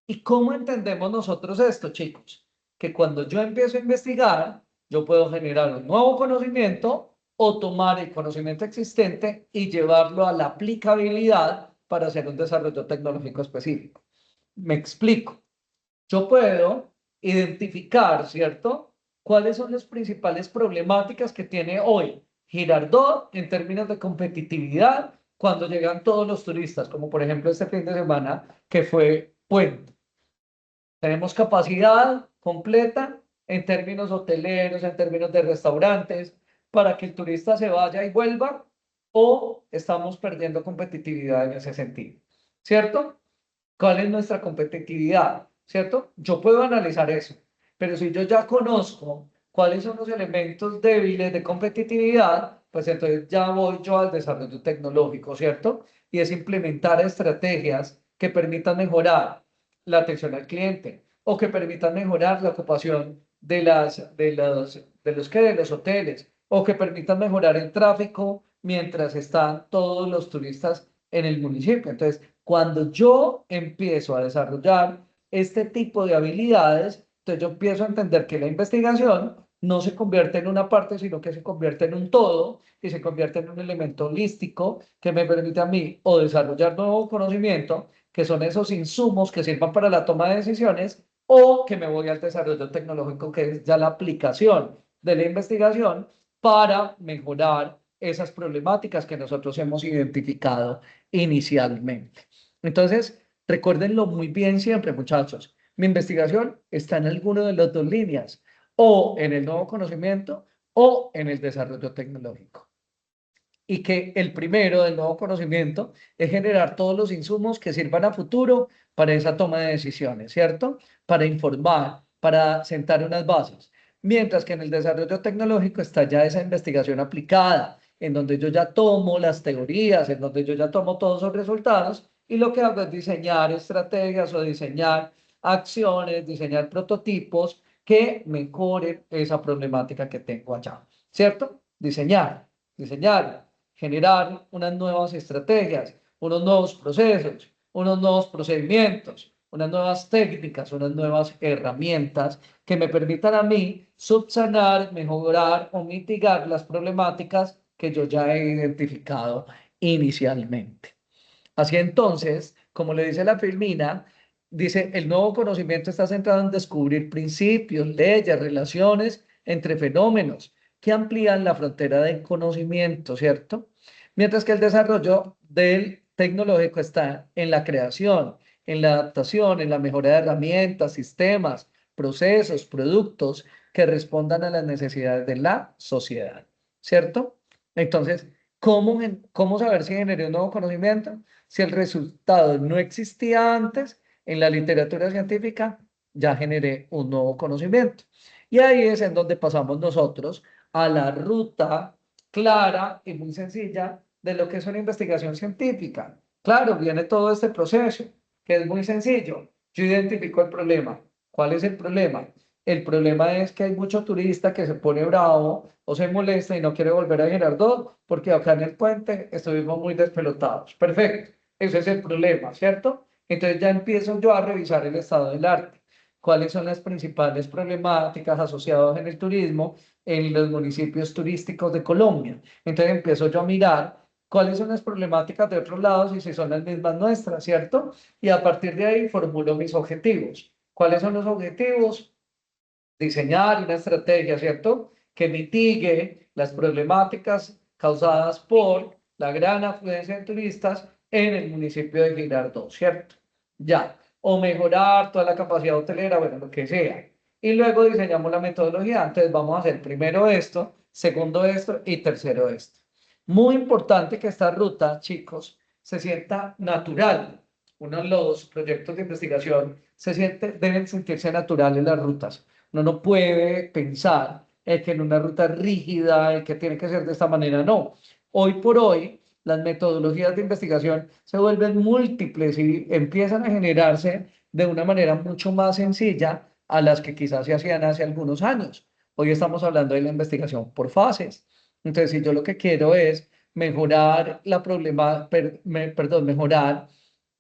¿Y cómo entendemos nosotros esto, chicos? Que cuando yo empiezo a investigar, yo puedo generar un nuevo conocimiento o tomar el conocimiento existente y llevarlo a la aplicabilidad para hacer un desarrollo tecnológico específico. Me explico. Yo puedo identificar, ¿cierto?, cuáles son las principales problemáticas que tiene hoy Girardot en términos de competitividad cuando llegan todos los turistas, como por ejemplo este fin de semana que fue Puente. Tenemos capacidad completa en términos hoteleros, en términos de restaurantes, para que el turista se vaya y vuelva, o estamos perdiendo competitividad en ese sentido, ¿cierto? ¿Cuál es nuestra competitividad? ¿Cierto? Yo puedo analizar eso, pero si yo ya conozco cuáles son los elementos débiles de competitividad, pues entonces ya voy yo al desarrollo tecnológico, ¿cierto? Y es implementar estrategias que permitan mejorar la atención al cliente o que permitan mejorar la ocupación de los hoteles o que permitan mejorar el tráfico mientras están todos los turistas en el municipio. Entonces, cuando yo empiezo a desarrollar este tipo de habilidades, entonces yo empiezo a entender que la investigación no se convierte en una parte, sino que se convierte en un todo y se convierte en un elemento holístico que me permite a mí o desarrollar nuevo conocimiento, que son esos insumos que sirvan para la toma de decisiones, o que me voy al desarrollo tecnológico, que es ya la aplicación de la investigación para mejorar esas problemáticas que nosotros hemos identificado inicialmente. Entonces, recuérdenlo muy bien siempre, muchachos. Mi investigación está en alguna de las dos líneas, o en el nuevo conocimiento o en el desarrollo tecnológico. Y que el primero del nuevo conocimiento es generar todos los insumos que sirvan a futuro para esa toma de decisiones, ¿cierto? Para informar, para sentar unas bases. Mientras que en el desarrollo tecnológico está ya esa investigación aplicada, en donde yo ya tomo las teorías, en donde yo ya tomo todos esos resultados y lo que hago es diseñar estrategias o diseñar acciones, diseñar prototipos que mejoren esa problemática que tengo allá, ¿cierto? Diseñar, generar unas nuevas estrategias, unos nuevos procesos, unos nuevos procedimientos, unas nuevas técnicas, unas nuevas herramientas que me permitan a mí subsanar, mejorar o mitigar las problemáticas que yo ya he identificado inicialmente. Así entonces, como le dice la Filmina, dice, el nuevo conocimiento está centrado en descubrir principios, leyes, relaciones entre fenómenos que amplían la frontera del conocimiento, ¿cierto? Mientras que el desarrollo del tecnológico está en la creación, en la adaptación, en la mejora de herramientas, sistemas, procesos, productos que respondan a las necesidades de la sociedad, ¿cierto? Entonces, ¿Cómo saber si generé un nuevo conocimiento? Si el resultado no existía antes en la literatura científica, ya generé un nuevo conocimiento. Y ahí es en donde pasamos nosotros a la ruta clara y muy sencilla de lo que es una investigación científica. Claro, viene todo este proceso, que es muy sencillo. Yo identifico el problema. ¿Cuál es el problema? El problema es que hay mucho turista que se pone bravo o se molesta y no quiere volver a Girardot porque acá en el puente estuvimos muy despelotados. Perfecto, ese es el problema, ¿cierto? Entonces ya empiezo yo a revisar el estado del arte. ¿Cuáles son las principales problemáticas asociadas en el turismo en los municipios turísticos de Colombia? Entonces empiezo yo a mirar cuáles son las problemáticas de otros lados y si son las mismas nuestras, ¿cierto? Y a partir de ahí formulo mis objetivos. ¿Cuáles son los objetivos? Diseñar una estrategia, ¿cierto? Que mitigue las problemáticas causadas por la gran afluencia de turistas en el municipio de Girardot, ¿cierto? Ya, o mejorar toda la capacidad hotelera, bueno, lo que sea. Y luego diseñamos la metodología, entonces vamos a hacer primero esto, segundo esto y tercero esto. Muy importante que esta ruta, chicos, se sienta natural. Uno de los proyectos de investigación deben sentirse naturales las rutas. Uno no puede pensar que en una ruta rígida, que tiene que ser de esta manera, no. Hoy por hoy, las metodologías de investigación se vuelven múltiples y empiezan a generarse de una manera mucho más sencilla a las que quizás se hacían hace algunos años. Hoy estamos hablando de la investigación por fases. Entonces, si yo lo que quiero es mejorar mejorar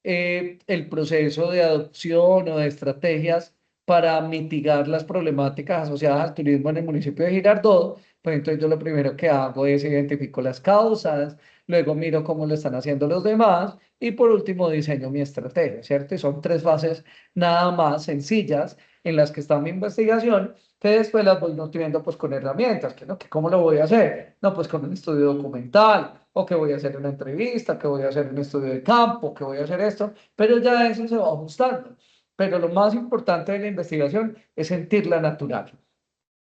el proceso de adopción o de estrategias para mitigar las problemáticas asociadas al turismo en el municipio de Girardot, pues entonces yo lo primero que hago es identifico las causas, luego miro cómo lo están haciendo los demás y por último diseño mi estrategia, ¿cierto? Y son 3 fases nada más sencillas en las que está mi investigación, que después las voy nutriendo pues con herramientas, que no, que cómo lo voy a hacer, no, pues con un estudio documental, o que voy a hacer una entrevista, que voy a hacer un estudio de campo, que voy a hacer esto, pero ya eso se va ajustando. Pero lo más importante de la investigación es sentirla natural.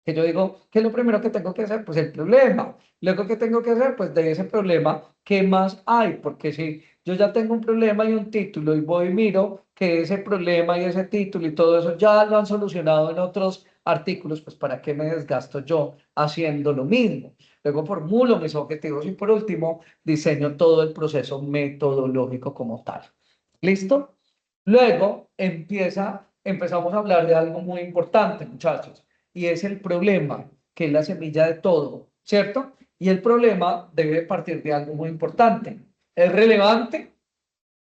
Que yo digo, ¿qué es lo primero que tengo que hacer? Pues el problema. Luego, ¿qué tengo que hacer? Pues de ese problema, ¿qué más hay? Porque si yo ya tengo un problema y un título y voy y miro que ese problema y ese título y todo eso ya lo han solucionado en otros artículos, pues ¿para qué me desgasto yo haciendo lo mismo? Luego formulo mis objetivos y por último diseño todo el proceso metodológico como tal. ¿Listo? Luego empezamos a hablar de algo muy importante, muchachos, y es el problema, que es la semilla de todo, ¿cierto? Y el problema debe partir de algo muy importante. ¿Es relevante?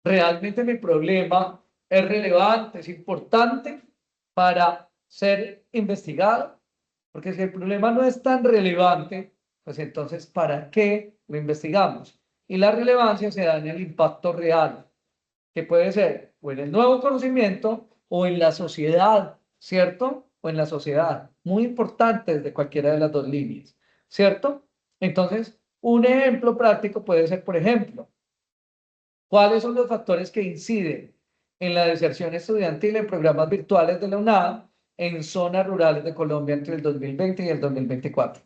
¿Realmente mi problema es relevante, es importante para ser investigado? Porque si el problema no es tan relevante, pues entonces, ¿para qué lo investigamos? Y la relevancia se da en el impacto real, que puede ser o en el nuevo conocimiento o en la sociedad, ¿cierto? O en la sociedad. Muy importante desde cualquiera de las dos líneas, ¿cierto? Entonces, un ejemplo práctico puede ser, por ejemplo, ¿cuáles son los factores que inciden en la deserción estudiantil en programas virtuales de la UNAM en zonas rurales de Colombia entre el 2020 y el 2024?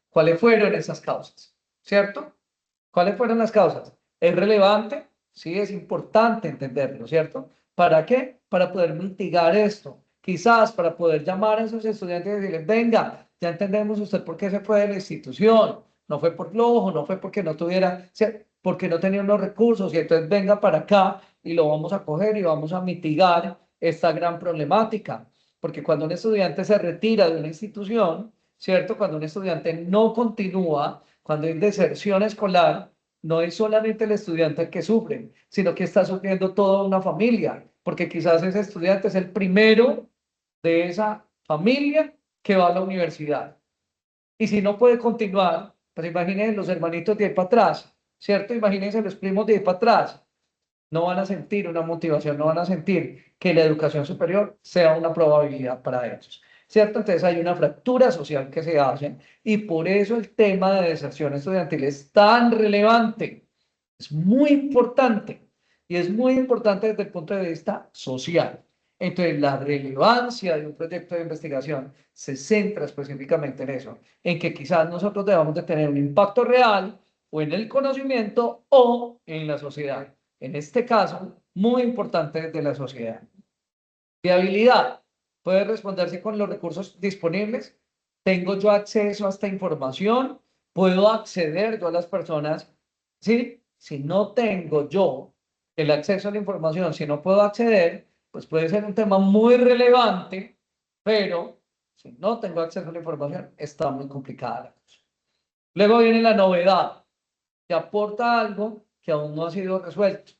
¿Cuáles fueron esas causas? ¿Cierto? ¿Cuáles fueron las causas? ¿Es relevante? Sí, es importante entenderlo, ¿cierto? ¿Para qué? Para poder mitigar esto. Quizás para poder llamar a esos estudiantes y decirles, venga, ya entendemos usted por qué se fue de la institución. No fue por flojo, no fue porque no tuviera, porque no tenía unos recursos y entonces venga para acá y lo vamos a coger y vamos a mitigar esta gran problemática. Porque cuando un estudiante se retira de una institución, ¿cierto? Cuando un estudiante no continúa, cuando hay deserción escolar, no es solamente el estudiante el que sufre, sino que está sufriendo toda una familia, porque quizás ese estudiante es el primero de esa familia que va a la universidad. Y si no puede continuar, pues imagínense los hermanitos de ahí para atrás, ¿cierto? Imagínense los primos de ahí para atrás. No van a sentir una motivación, no van a sentir que la educación superior sea una probabilidad para ellos, ¿cierto? Entonces hay una fractura social que se hace y por eso el tema de deserción estudiantil es tan relevante, es muy importante y es muy importante desde el punto de vista social. Entonces la relevancia de un proyecto de investigación se centra específicamente en eso, en que quizás nosotros debamos de tener un impacto real o en el conocimiento o en la sociedad. En este caso, muy importante de la sociedad. Viabilidad. Puede responderse con los recursos disponibles. ¿Tengo yo acceso a esta información? ¿Puedo acceder yo a las personas? ¿Sí? Si no tengo yo el acceso a la información, si no puedo acceder, pues puede ser un tema muy relevante, pero si no tengo acceso a la información, está muy complicada la cosa. Luego viene la novedad, que aporta algo que aún no ha sido resuelto.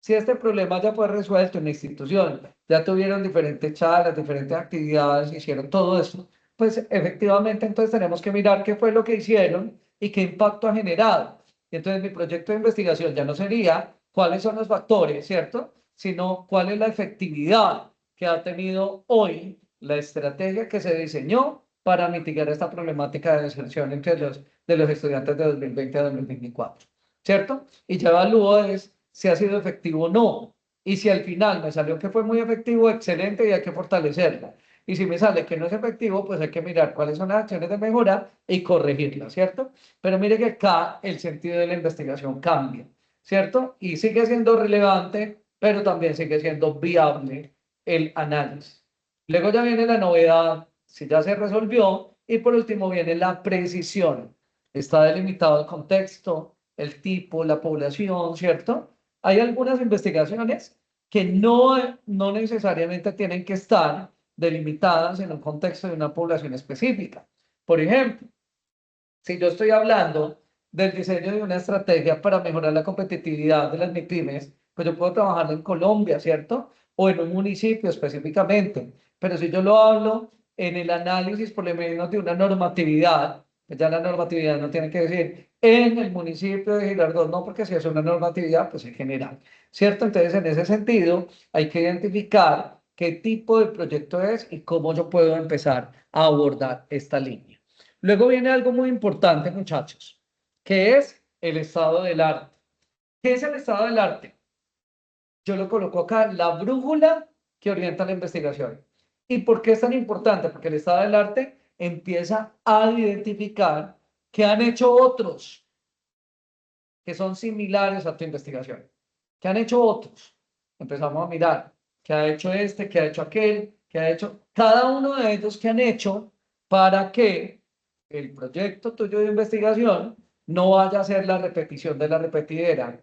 Si este problema ya fue resuelto en la institución, ya tuvieron diferentes charlas, diferentes actividades, hicieron todo esto, pues efectivamente entonces tenemos que mirar qué fue lo que hicieron y qué impacto ha generado. Y entonces mi proyecto de investigación ya no sería cuáles son los factores, ¿cierto? Sino cuál es la efectividad que ha tenido hoy la estrategia que se diseñó para mitigar esta problemática de deserción entre de los estudiantes de 2020 a 2024, ¿cierto? Y ya evalúo si ha sido efectivo o no. Y si al final me salió que fue muy efectivo, excelente, y hay que fortalecerla. Y si me sale que no es efectivo, pues hay que mirar cuáles son las acciones de mejora y corregirlas, ¿cierto? Pero mire que acá el sentido de la investigación cambia, ¿cierto? Y sigue siendo relevante, pero también sigue siendo viable el análisis. Luego ya viene la novedad, si ya se resolvió, y por último viene la precisión. Está delimitado el contexto, el tipo, la población, ¿cierto? Hay algunas investigaciones que no necesariamente tienen que estar delimitadas en un contexto de una población específica. Por ejemplo, si yo estoy hablando del diseño de una estrategia para mejorar la competitividad de las MIPYMES, pues yo puedo trabajarlo en Colombia, ¿cierto? O en un municipio específicamente. Pero si yo lo hablo en el análisis, por lo menos de una normatividad, pues ya la normatividad no tiene que decir en el municipio de Girardot, no, porque si es una normatividad, pues en general, ¿cierto? Entonces, en ese sentido, hay que identificar qué tipo de proyecto es y cómo yo puedo empezar a abordar esta línea. Luego viene algo muy importante, muchachos, que es el estado del arte. ¿Qué es el estado del arte? Yo lo coloco acá, la brújula que orienta la investigación. ¿Y por qué es tan importante? Porque el estado del arte empieza a identificar qué han hecho otros que son similares a tu investigación. ¿Qué han hecho otros? Empezamos a mirar qué ha hecho este, qué ha hecho aquel, qué ha hecho cada uno de ellos, qué han hecho para que el proyecto tuyo de investigación no vaya a ser la repetición de la repetidera.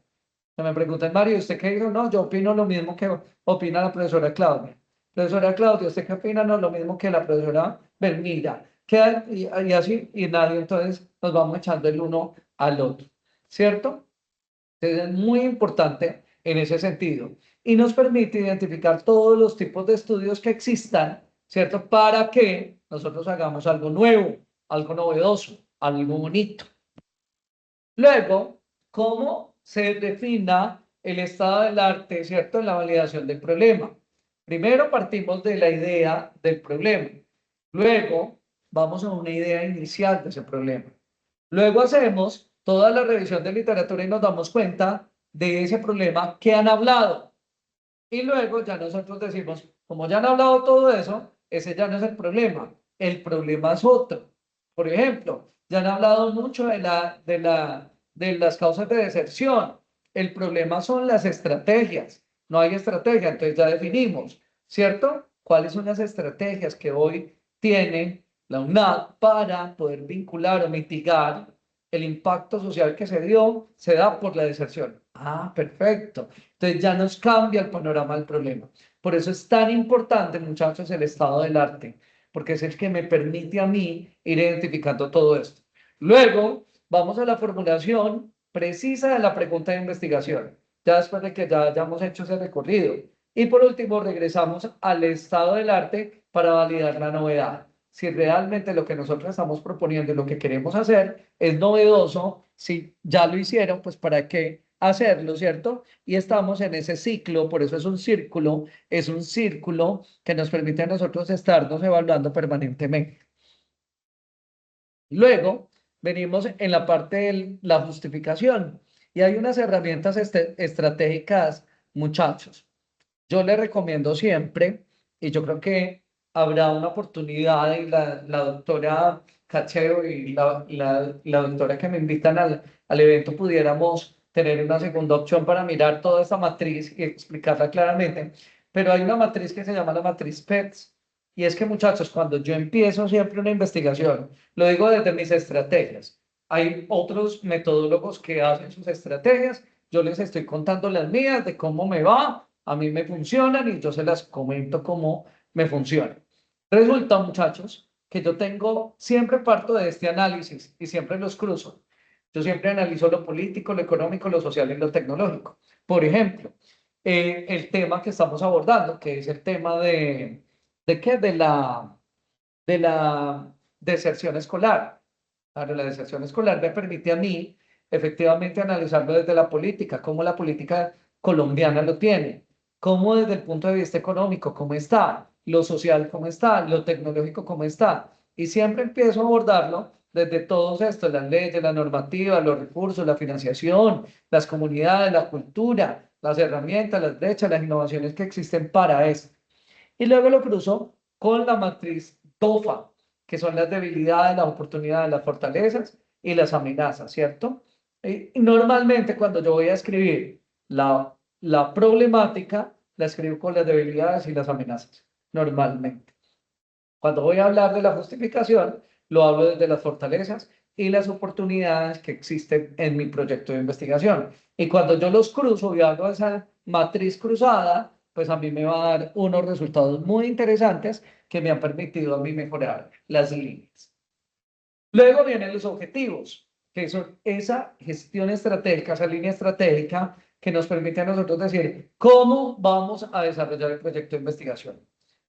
Me preguntan, Mario, ¿usted qué dijo? No, yo opino lo mismo que opina la profesora Claudia. Profesora Claudia, ¿usted qué opina? No, lo mismo que la profesora Belmira. Y así, y nadie, entonces nos vamos echando el uno al otro, ¿cierto? Entonces es muy importante en ese sentido. Y nos permite identificar todos los tipos de estudios que existan, ¿cierto? Para que nosotros hagamos algo nuevo, algo novedoso, algo bonito. Luego, ¿cómo se defina el estado del arte, ¿cierto? En la validación del problema. Primero partimos de la idea del problema. Luego, vamos a una idea inicial de ese problema. Luego hacemos toda la revisión de literatura y nos damos cuenta de ese problema que han hablado. Y luego ya nosotros decimos, como ya han hablado todo eso, ese ya no es el problema es otro. Por ejemplo, ya han hablado mucho de las causas de deserción. El problema son las estrategias. No hay estrategia, entonces ya definimos, ¿cierto? ¿Cuáles son las estrategias que hoy tiene la UNAD para poder vincular o mitigar el impacto social que se da por la deserción? Ah, perfecto. Entonces ya nos cambia el panorama del problema. Por eso es tan importante, muchachos, el estado del arte, porque es el que me permite a mí ir identificando todo esto. Luego, vamos a la formulación precisa de la pregunta de investigación, ya después de que ya hayamos hecho ese recorrido. Y por último, regresamos al estado del arte para validar la novedad. Si realmente lo que nosotros estamos proponiendo y lo que queremos hacer es novedoso, si ya lo hicieron, pues para qué hacerlo, ¿cierto? Y estamos en ese ciclo, por eso es un círculo que nos permite a nosotros estarnos evaluando permanentemente. Luego, venimos en la parte de la justificación y hay unas herramientas estratégicas, muchachos. Yo les recomiendo siempre, y yo creo que habrá una oportunidad y la doctora Cacheo y la doctora que me invitan al evento pudiéramos tener una segunda opción para mirar toda esta matriz y explicarla claramente. Pero hay una matriz que se llama la matriz PETS. Y es que, muchachos, cuando yo empiezo siempre una investigación, lo digo desde mis estrategias. Hay otros metodólogos que hacen sus estrategias. Yo les estoy contando las mías, de cómo me va, a mí me funcionan y yo se las comento cómo me funcionan. Resulta, muchachos, que yo siempre parto de este análisis y siempre los cruzo. Yo siempre analizo lo político, lo económico, lo social y lo tecnológico. Por ejemplo, el tema que estamos abordando, que es el tema ¿de qué? De la deserción escolar. Claro, la deserción escolar me permite a mí efectivamente analizarlo desde la política, cómo la política colombiana lo tiene, cómo desde el punto de vista económico, cómo está, lo social, cómo está, lo tecnológico, cómo está. Y siempre empiezo a abordarlo desde todos estos, las leyes, la normativa, los recursos, la financiación, las comunidades, la cultura, las herramientas, las brechas, las innovaciones que existen para esto. Y luego lo cruzo con la matriz DOFA, que son las debilidades, las oportunidades, las fortalezas y las amenazas, ¿cierto? Y normalmente cuando yo voy a escribir la problemática, la escribo con las debilidades y las amenazas, normalmente. Cuando voy a hablar de la justificación, lo hablo desde las fortalezas y las oportunidades que existen en mi proyecto de investigación. Y cuando yo los cruzo y hago esa matriz cruzada, pues a mí me va a dar unos resultados muy interesantes que me han permitido a mí mejorar las líneas. Luego vienen los objetivos, que son esa gestión estratégica, esa línea estratégica que nos permite a nosotros decir cómo vamos a desarrollar el proyecto de investigación.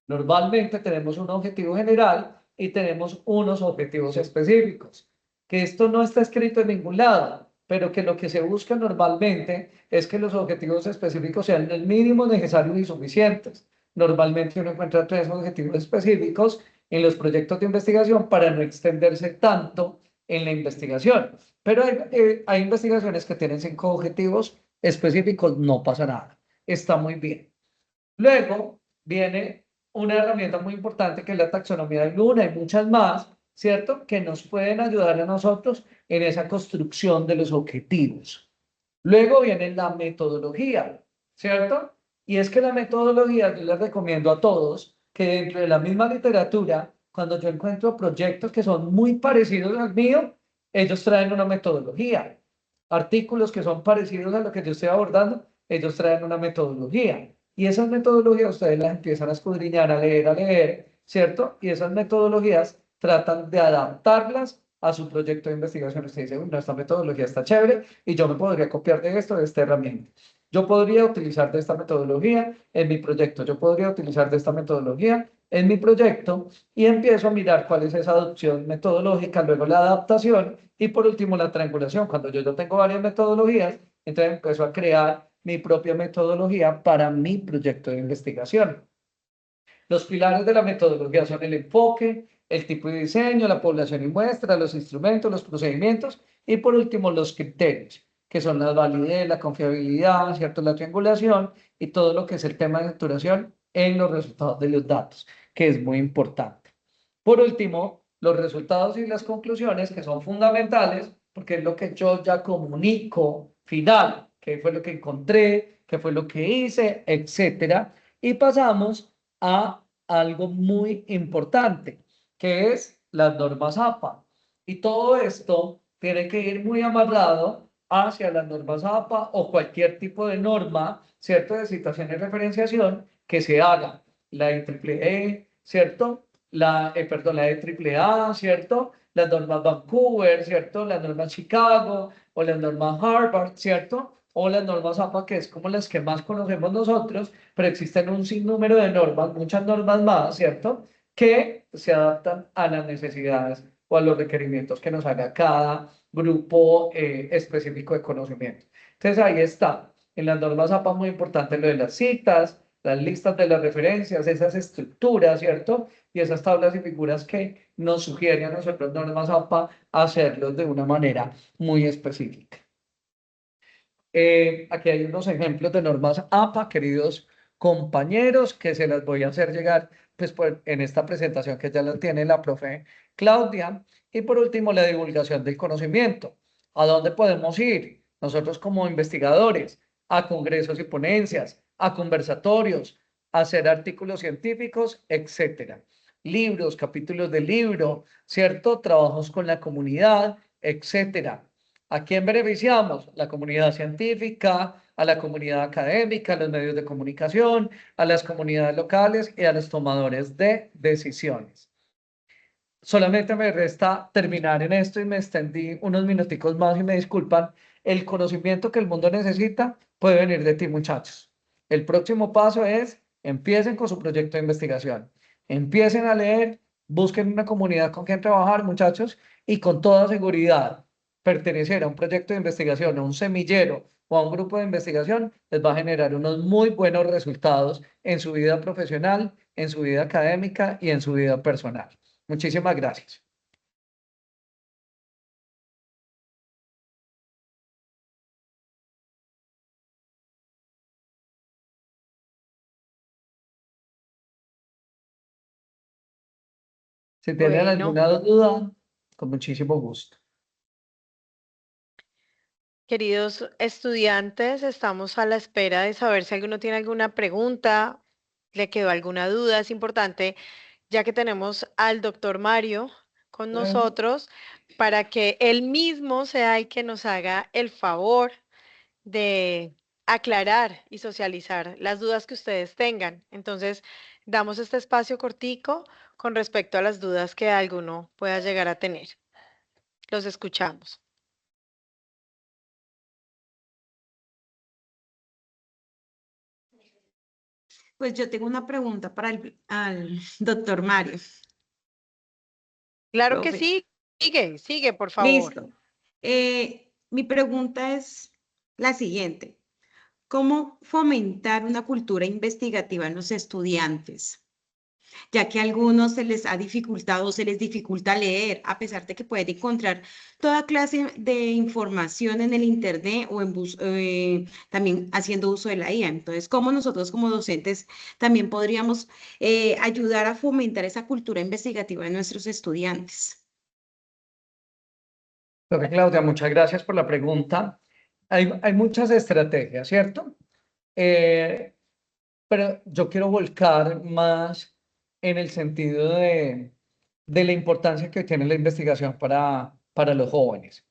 Normalmente tenemos un objetivo general y tenemos unos objetivos específicos, que esto no está escrito en ningún lado, pero que lo que se busca normalmente es que los objetivos específicos sean el mínimo necesario y suficientes. Normalmente uno encuentra 3 objetivos específicos en los proyectos de investigación para no extenderse tanto en la investigación. Pero hay investigaciones que tienen 5 objetivos específicos, no pasa nada, está muy bien. Luego viene una herramienta muy importante que es la taxonomía de Bloom, hay muchas más, ¿cierto? Que nos pueden ayudar a nosotros en esa construcción de los objetivos. Luego viene la metodología, ¿cierto? Y es que la metodología, yo les recomiendo a todos que dentro de la misma literatura, cuando yo encuentro proyectos que son muy parecidos al mío, ellos traen una metodología. Artículos que son parecidos a lo que yo estoy abordando, ellos traen una metodología. Y esas metodologías ustedes las empiezan a escudriñar, a leer, ¿cierto? Y esas metodologías tratan de adaptarlas a su proyecto de investigación. Usted dice, no, esta metodología está chévere y yo me podría copiar de esto, de esta herramienta. Yo podría utilizar de esta metodología en mi proyecto. Yo podría utilizar de esta metodología en mi proyecto y empiezo a mirar cuál es esa adopción metodológica, luego la adaptación y por último la triangulación. Cuando yo tengo varias metodologías, entonces empiezo a crear mi propia metodología para mi proyecto de investigación. Los pilares de la metodología son el enfoque, el tipo de diseño, la población y muestra, los instrumentos, los procedimientos y por último los criterios, que son la validez, la confiabilidad, ¿cierto? La triangulación y todo lo que es el tema de saturación en los resultados de los datos, que es muy importante. Por último, los resultados y las conclusiones que son fundamentales porque es lo que yo ya comunico final, qué fue lo que encontré, qué fue lo que hice, etcétera. Y pasamos a algo muy importante, que es las normas APA. Y todo esto tiene que ir muy amarrado hacia las normas APA o cualquier tipo de norma, ¿cierto? De citación y referenciación que se haga. La IEEE, ¿cierto? La IEEA, ¿cierto? Las normas Vancouver, ¿cierto? Las normas Chicago o las normas Harvard, ¿cierto? O las normas APA, que es como las que más conocemos nosotros, pero existen un sinnúmero de normas, muchas normas más, ¿cierto? Que se adaptan a las necesidades o a los requerimientos que nos haga cada grupo específico de conocimiento. Entonces ahí está, en las normas APA muy importante lo de las citas, las listas de las referencias, esas estructuras, ¿cierto? Y esas tablas y figuras que nos sugieren a nosotros normas APA hacerlo de una manera muy específica. Aquí hay unos ejemplos de normas APA, queridos compañeros que se las voy a hacer llegar pues, en esta presentación que ya la tiene la profe Claudia. Y por último, la divulgación del conocimiento. ¿A dónde podemos ir? Nosotros como investigadores, a congresos y ponencias, a conversatorios, a hacer artículos científicos, etcétera. Libros, capítulos de libro, ¿cierto? Trabajos con la comunidad, etcétera. ¿A quién beneficiamos? La comunidad científica, a la comunidad académica, a los medios de comunicación, a las comunidades locales y a los tomadores de decisiones. Solamente me resta terminar en esto y me extendí unos minuticos más y me disculpan. El conocimiento que el mundo necesita puede venir de ti, muchachos. El próximo paso es empiecen con su proyecto de investigación. Empiecen a leer, busquen una comunidad con quien trabajar, muchachos, y con toda seguridad, pertenecer a un proyecto de investigación, a un semillero o a un grupo de investigación, les va a generar unos muy buenos resultados en su vida profesional, en su vida académica y en su vida personal. Muchísimas gracias. Si tienen Bueno, alguna duda, con muchísimo gusto. queridos estudiantes, estamos a la espera de saber si alguno tiene alguna pregunta, le quedó alguna duda. Es importante, ya que tenemos al doctor Mario con nosotros, para que él mismo sea el que nos haga el favor de aclarar y socializar las dudas que ustedes tengan. Entonces, damos este espacio cortico con respecto a las dudas que alguno pueda llegar a tener. Los escuchamos. Pues yo tengo una pregunta para al doctor Mario. Claro que Profe. sí. Sigue, por favor. Listo. Mi pregunta es la siguiente. ¿Cómo fomentar una cultura investigativa en los estudiantes? Ya que a algunos se les ha dificultado, se les dificulta leer, a pesar de que pueden encontrar toda clase de información en el Internet o también haciendo uso de la IA. Entonces, ¿cómo nosotros como docentes también podríamos ayudar a fomentar esa cultura investigativa en nuestros estudiantes? Profe Claudia, muchas gracias por la pregunta. Hay muchas estrategias, ¿cierto? Pero yo quiero volcar más en el sentido de la importancia que tiene la investigación para los jóvenes.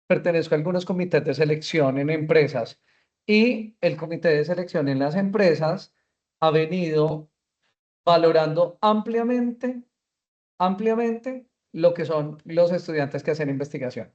Pertenezco a algunos comités de selección en empresas y el comité de selección en las empresas ha venido valorando ampliamente lo que son los estudiantes que hacen investigación.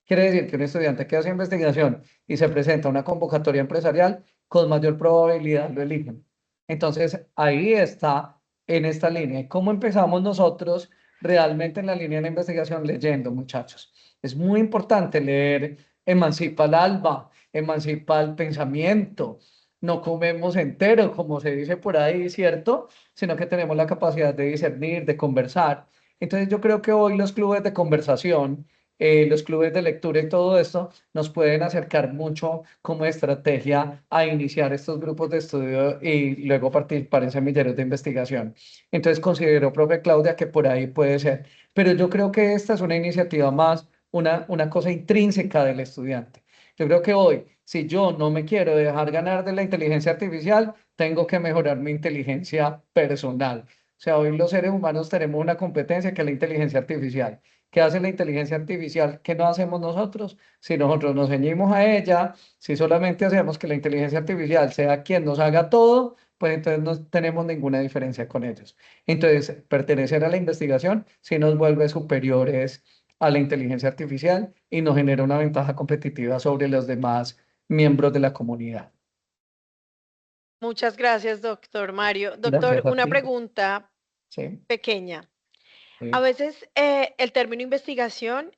Quiere decir que un estudiante que hace investigación y se presenta a una convocatoria empresarial, con mayor probabilidad lo eligen. Entonces, ahí está en esta línea. ¿Cómo empezamos nosotros realmente en la línea de investigación? Leyendo, muchachos. Es muy importante leer, emancipa el alma, emancipa el pensamiento. No comemos entero, como se dice por ahí, ¿cierto? Sino que tenemos la capacidad de discernir, de conversar. Entonces yo creo que hoy los clubes de conversación, los clubes de lectura y todo esto nos pueden acercar mucho como estrategia a iniciar estos grupos de estudio y luego participar en semilleros de investigación. Entonces considero, profe Claudia, que por ahí puede ser. Pero yo creo que esta es una iniciativa más, una cosa intrínseca del estudiante. Yo creo que hoy, si yo no me quiero dejar ganar de la inteligencia artificial, tengo que mejorar mi inteligencia personal. O sea, hoy los seres humanos tenemos una competencia que es la inteligencia artificial. ¿Qué hace la inteligencia artificial? ¿Qué no hacemos nosotros? Si nosotros nos ceñimos a ella, si solamente hacemos que la inteligencia artificial sea quien nos haga todo, pues entonces no tenemos ninguna diferencia con ellos. Entonces, pertenecer a la investigación sí nos vuelve superiores a la inteligencia artificial y nos genera una ventaja competitiva sobre los demás miembros de la comunidad. Muchas gracias, doctor Mario. Doctor, Gracias a una ti. pregunta Sí, pequeña. sí. A veces el término investigación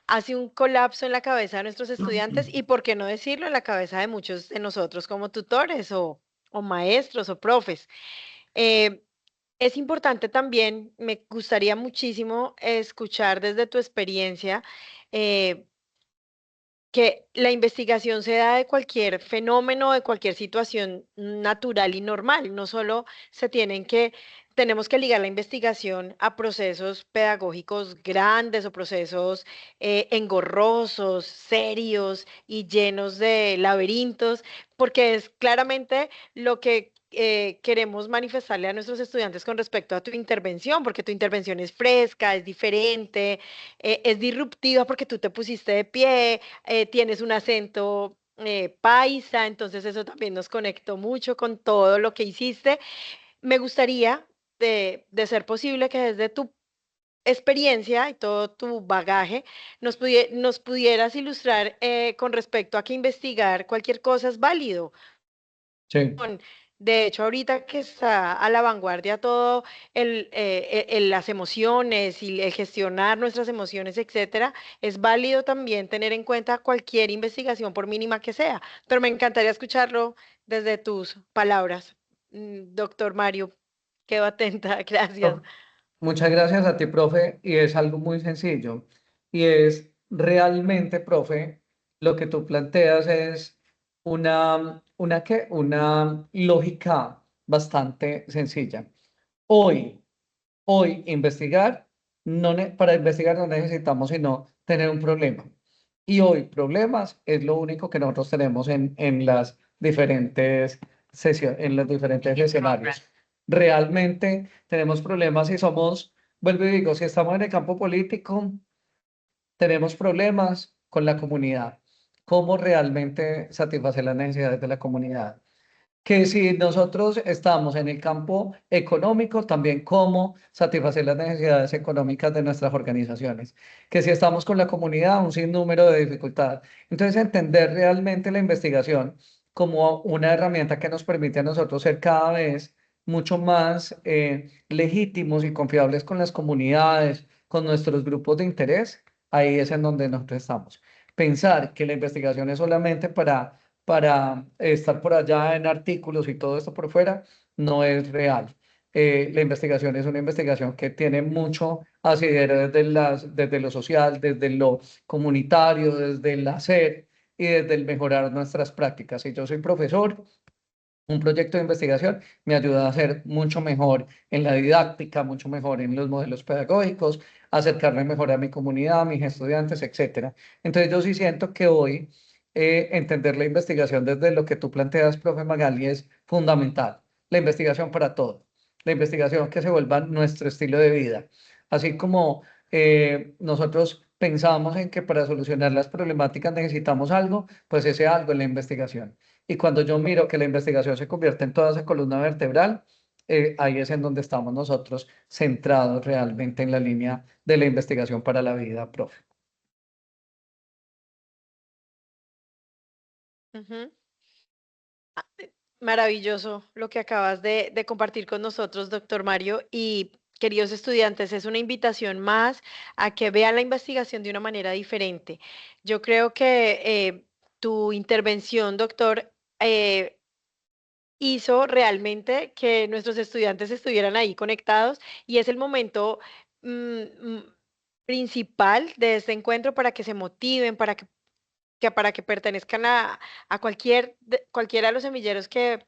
hace un colapso en la cabeza de nuestros estudiantes y, por qué no decirlo, en la cabeza de muchos de nosotros como tutores o maestros o profes. Eh, es importante también, me gustaría muchísimo escuchar desde tu experiencia, eh, que la investigación se da de cualquier fenómeno, de cualquier situación natural y normal. No solo tenemos que ligar la investigación a procesos pedagógicos grandes o procesos engorrosos, serios y llenos de laberintos, porque es claramente lo que queremos manifestarle a nuestros estudiantes con respecto a tu intervención, porque tu intervención es fresca, es diferente, es disruptiva porque tú te pusiste de pie, tienes un acento paisa, entonces eso también nos conectó mucho con todo lo que hiciste. Me gustaría, de ser posible, que desde tu experiencia y todo tu bagaje nos pudieras ilustrar con respecto a que investigar cualquier cosa es válido. Sí. De hecho, ahorita que está a la vanguardia todo las emociones y el gestionar nuestras emociones, etcétera, es válido también tener en cuenta cualquier investigación, por mínima que sea. Pero me encantaría escucharlo desde tus palabras. Doctor Mario, quedo atenta. Gracias. No, muchas gracias a ti, profe, y es algo muy sencillo. Y es realmente, profe, lo que tú planteas es una lógica bastante sencilla. Hoy, investigar, para investigar no necesitamos sino tener un problema. Y hoy problemas es lo único que nosotros tenemos en las diferentes sesiones, en los diferentes escenarios. Realmente tenemos problemas y vuelvo y digo, si estamos en el campo político, tenemos problemas con la comunidad. ¿Cómo realmente satisfacer las necesidades de la comunidad? Que si nosotros estamos en el campo económico, también cómo satisfacer las necesidades económicas de nuestras organizaciones. Que si estamos con la comunidad, un sinnúmero de dificultades. Entonces, entender realmente la investigación como una herramienta que nos permite a nosotros ser cada vez mucho más legítimos y confiables con las comunidades, con nuestros grupos de interés, ahí es en donde nosotros estamos. Pensar que la investigación es solamente para estar por allá en artículos y todo esto por fuera, no es real. La investigación es una investigación que tiene mucho asidero desde lo social, desde lo comunitario, desde el hacer y desde el mejorar nuestras prácticas. Si yo soy profesor, un proyecto de investigación me ayuda a ser mucho mejor en la didáctica, mucho mejor en los modelos pedagógicos, acercarme mejor a mi comunidad, a mis estudiantes, etcétera. Entonces yo sí siento que hoy entender la investigación desde lo que tú planteas, profe Magali, es fundamental. La investigación para todo. La investigación que se vuelva nuestro estilo de vida. Así como nosotros pensamos en que para solucionar las problemáticas necesitamos algo, pues ese algo es la investigación. Y cuando yo miro que la investigación se convierte en toda esa columna vertebral, ahí es en donde estamos nosotros centrados realmente en la línea de la investigación para la vida, profe. Ujú. Maravilloso lo que acabas de compartir con nosotros, doctor Mario. Y queridos estudiantes, es una invitación más a que vean la investigación de una manera diferente. Yo creo que tu intervención, doctor, eh, hizo realmente que nuestros estudiantes estuvieran ahí conectados y es el momento mm, mm, principal de este encuentro para que se motiven, para que pertenezcan a cualquiera de los semilleros que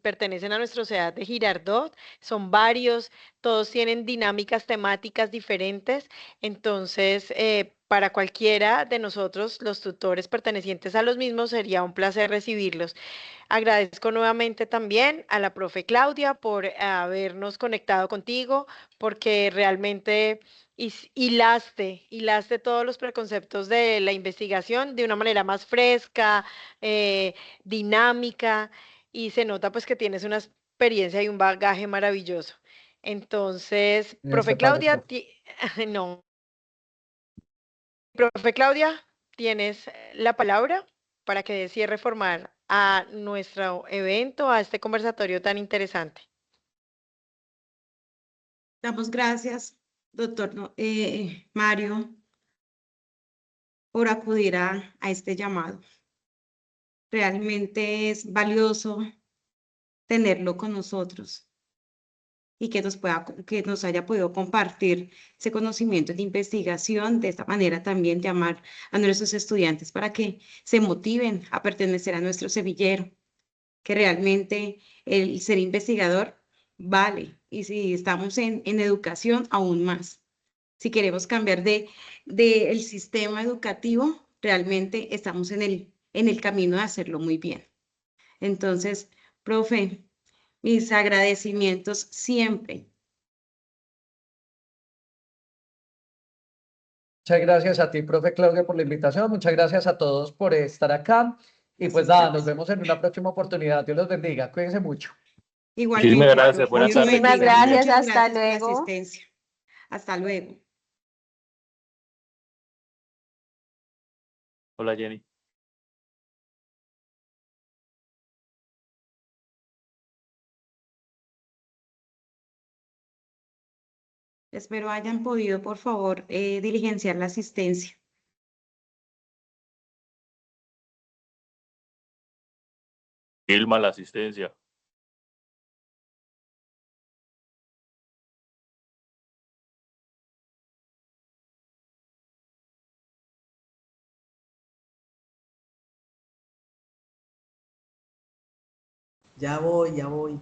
pertenecen a nuestra sociedad de Girardot. Son varios, todos tienen dinámicas temáticas diferentes. Entonces, para cualquiera de nosotros, los tutores pertenecientes a los mismos, sería un placer recibirlos. Agradezco nuevamente también a la profe Claudia por habernos conectado contigo, porque realmente hilaste todos los preconceptos de la investigación de una manera más fresca, dinámica, y se nota pues que tienes una experiencia y un bagaje maravilloso. Entonces, En este profe pago, Claudia, profe. no, profe Claudia, tienes la palabra para que dé cierre formal a nuestro evento, a este conversatorio tan interesante. Damos gracias, doctor Mario, por acudir a este llamado. Realmente es valioso tenerlo con nosotros. y que nos haya podido compartir ese conocimiento de investigación. De esta manera también llamar a nuestros estudiantes para que se motiven a pertenecer a nuestro semillero, que realmente el ser investigador vale, y si estamos en educación, aún más. Si queremos cambiar de el sistema educativo, realmente estamos en el camino de hacerlo muy bien. Entonces, profe, mis agradecimientos siempre. Muchas gracias a ti, profe Claudia, por la invitación. Muchas gracias a todos por estar acá. Y pues nada, nos vemos en una próxima oportunidad. Dios los bendiga. Cuídense mucho. Igualmente, Muchísimas gracias, profe, buenas Dios lo tardes. Muchísimas bendiga. gracias, Muchas hasta gracias por la luego. asistencia. Hasta luego. Hola, Jenny. Espero hayan podido, por favor, diligenciar la asistencia. Vilma, la asistencia. Ya voy, ya voy.